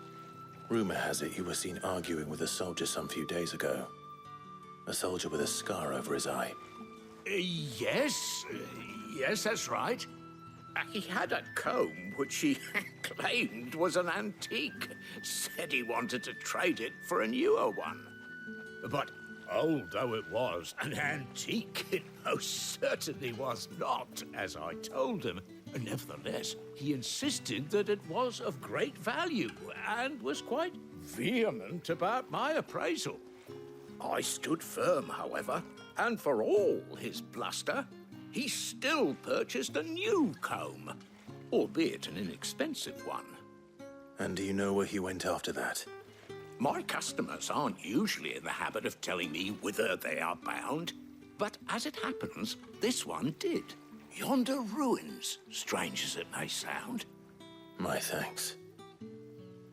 Rumor has it you were seen arguing with a soldier some few days ago. A soldier with a scar over his eye. Yes, that's right. He had a comb which he claimed was an antique. Said he wanted to trade it for a newer one. But old though it was, an antique it most certainly was not, as I told him. Nevertheless, he insisted that it was of great value and was quite vehement about my appraisal. I stood firm, however, and for all his bluster, he still purchased a new comb, albeit an inexpensive one. And do you know where he went after that? My customers aren't usually in the habit of telling me whither they are bound, but as it happens, this one did. Yonder ruins, strange as it may sound. My thanks.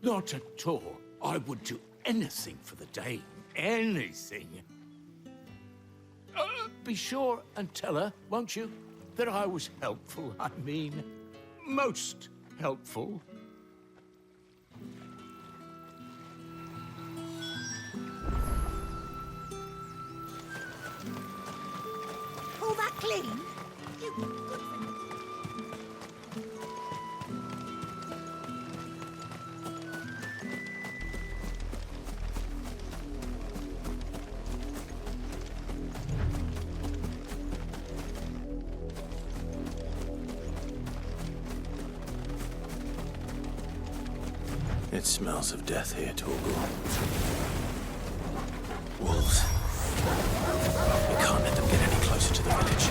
Not at all. I would do anything for the Dame. Anything. Be sure and tell her, won't you, that I was helpful. I mean, most helpful. Pull that clean? You good for It smells of death here, Torgal. Wolves. We can't let them get any closer to the village.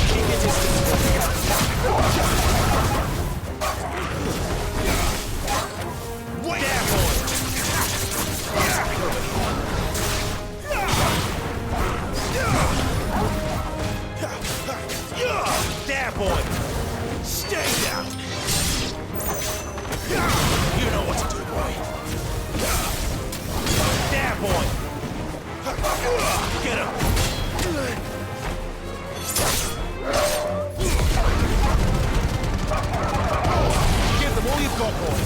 Keep your Wait there, boy! There, boy! Stay down! You know what to do, boy. There, boy! Get him! Give them all you've got, boy.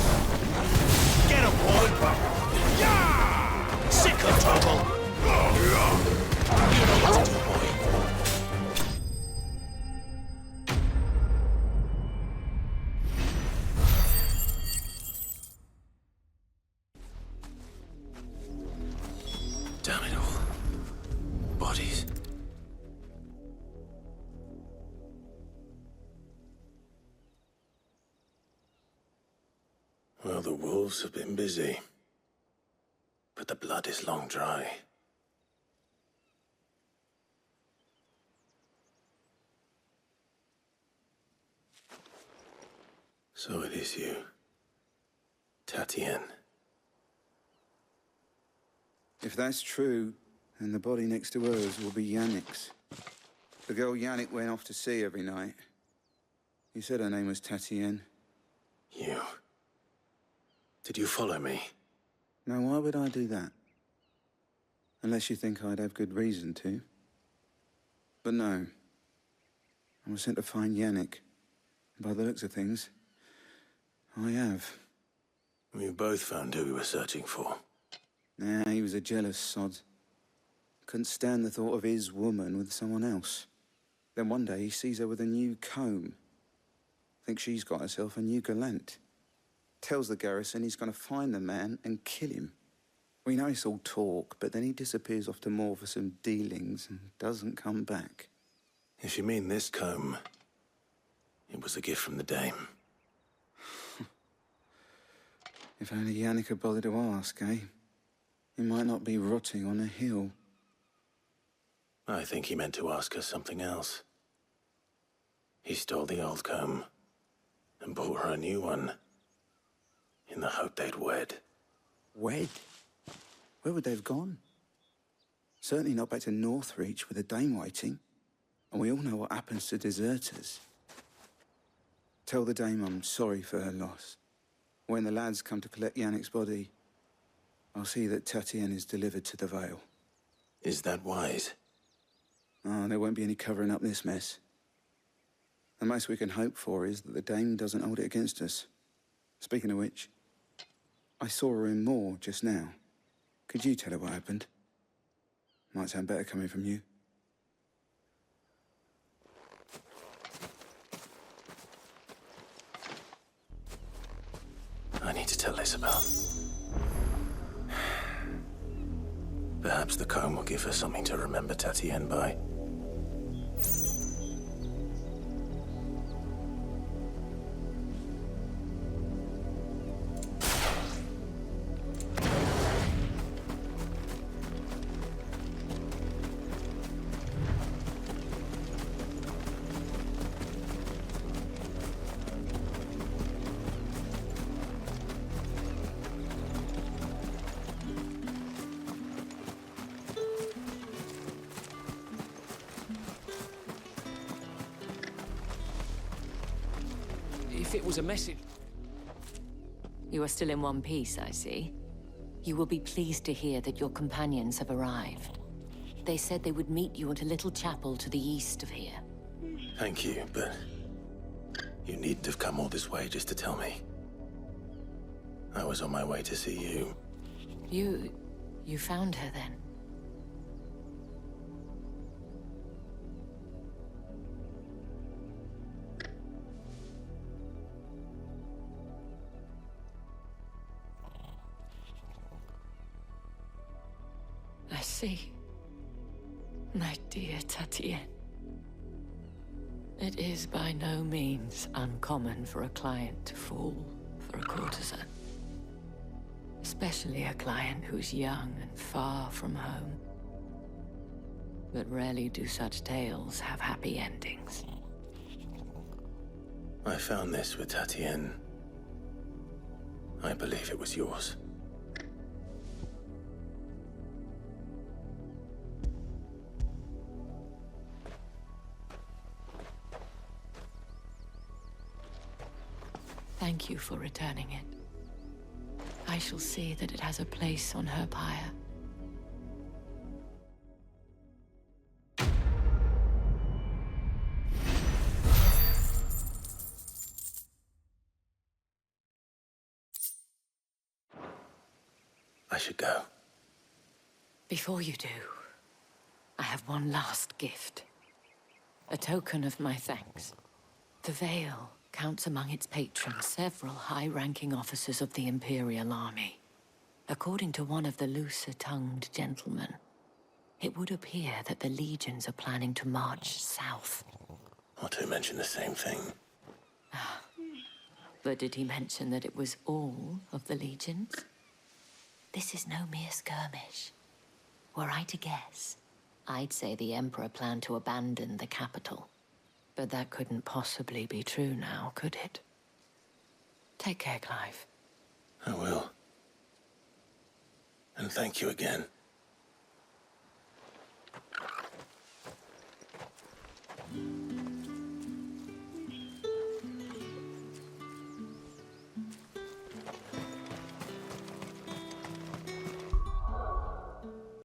Get him, boy! Sick of trouble! You know what to do, boy. Damn it all. Bodies. Well, the wolves have been busy. But the blood is long dry. So it is you, Tatienne. If that's true, then the body next to hers will be Yannick's. The girl Yannick went off to see every night. He said her name was Tatienne. You. Did you follow me? Now, why would I do that? Unless you think I'd have good reason to. But no. I was sent to find Yannick. By the looks of things, I have. We both found who we were searching for. Nah, he was a jealous sod. Couldn't stand the thought of his woman with someone else. Then one day he sees her with a new comb. Thinks she's got herself a new gallant. Tells the garrison he's going to find the man and kill him. We know it's all talk, but then he disappears off to Moor for some dealings and doesn't come back. If you mean this comb, it was a gift from the Dame. If only Yannick had bothered to ask, eh? He might not be rotting on a hill. I think he meant to ask her something else. He stole the old comb and bought her a new one. in the hope they'd wed. Wed? Where would they have gone? Certainly not back to Northreach with a dame waiting. And we all know what happens to deserters. Tell the dame I'm sorry for her loss. When the lads come to collect Yannick's body, I'll see that Tatienne is delivered to the Vale. Is that wise? Oh, there won't be any covering up this mess. The most we can hope for is that the dame doesn't hold it against us. Speaking of which, I saw her in Moor just now. Could you tell her what happened? Might sound better coming from you. I need to tell Isabel. Perhaps the comb will give her something to remember Tatienne by. If it was a message... You are still in one piece, I see. You will be pleased to hear that your companions have arrived. They said they would meet you at a little chapel to the east of here. Thank you, but you needn't have come all this way just to tell me. I was on my way to see you. You found her then? I see. My dear Tatienne. It is by no means uncommon for a client to fall for a courtesan. Especially a client who's young and far from home. But rarely do such tales have happy endings. I found this with Tatienne. I believe it was yours. Thank you for returning it. I shall see that it has a place on her pyre. I should go. Before you do, I have one last gift. A token of my thanks. The Vale counts among its patrons several high-ranking officers of the Imperial Army. According to one of the looser-tongued gentlemen, it would appear that the legions are planning to march south. Or to mention the same thing. But did he mention that it was all of the legions? This is no mere skirmish. Were I to guess, I'd say the Emperor planned to abandon the capital. But that couldn't possibly be true now, could it? Take care, Clive. I will. And thank you again.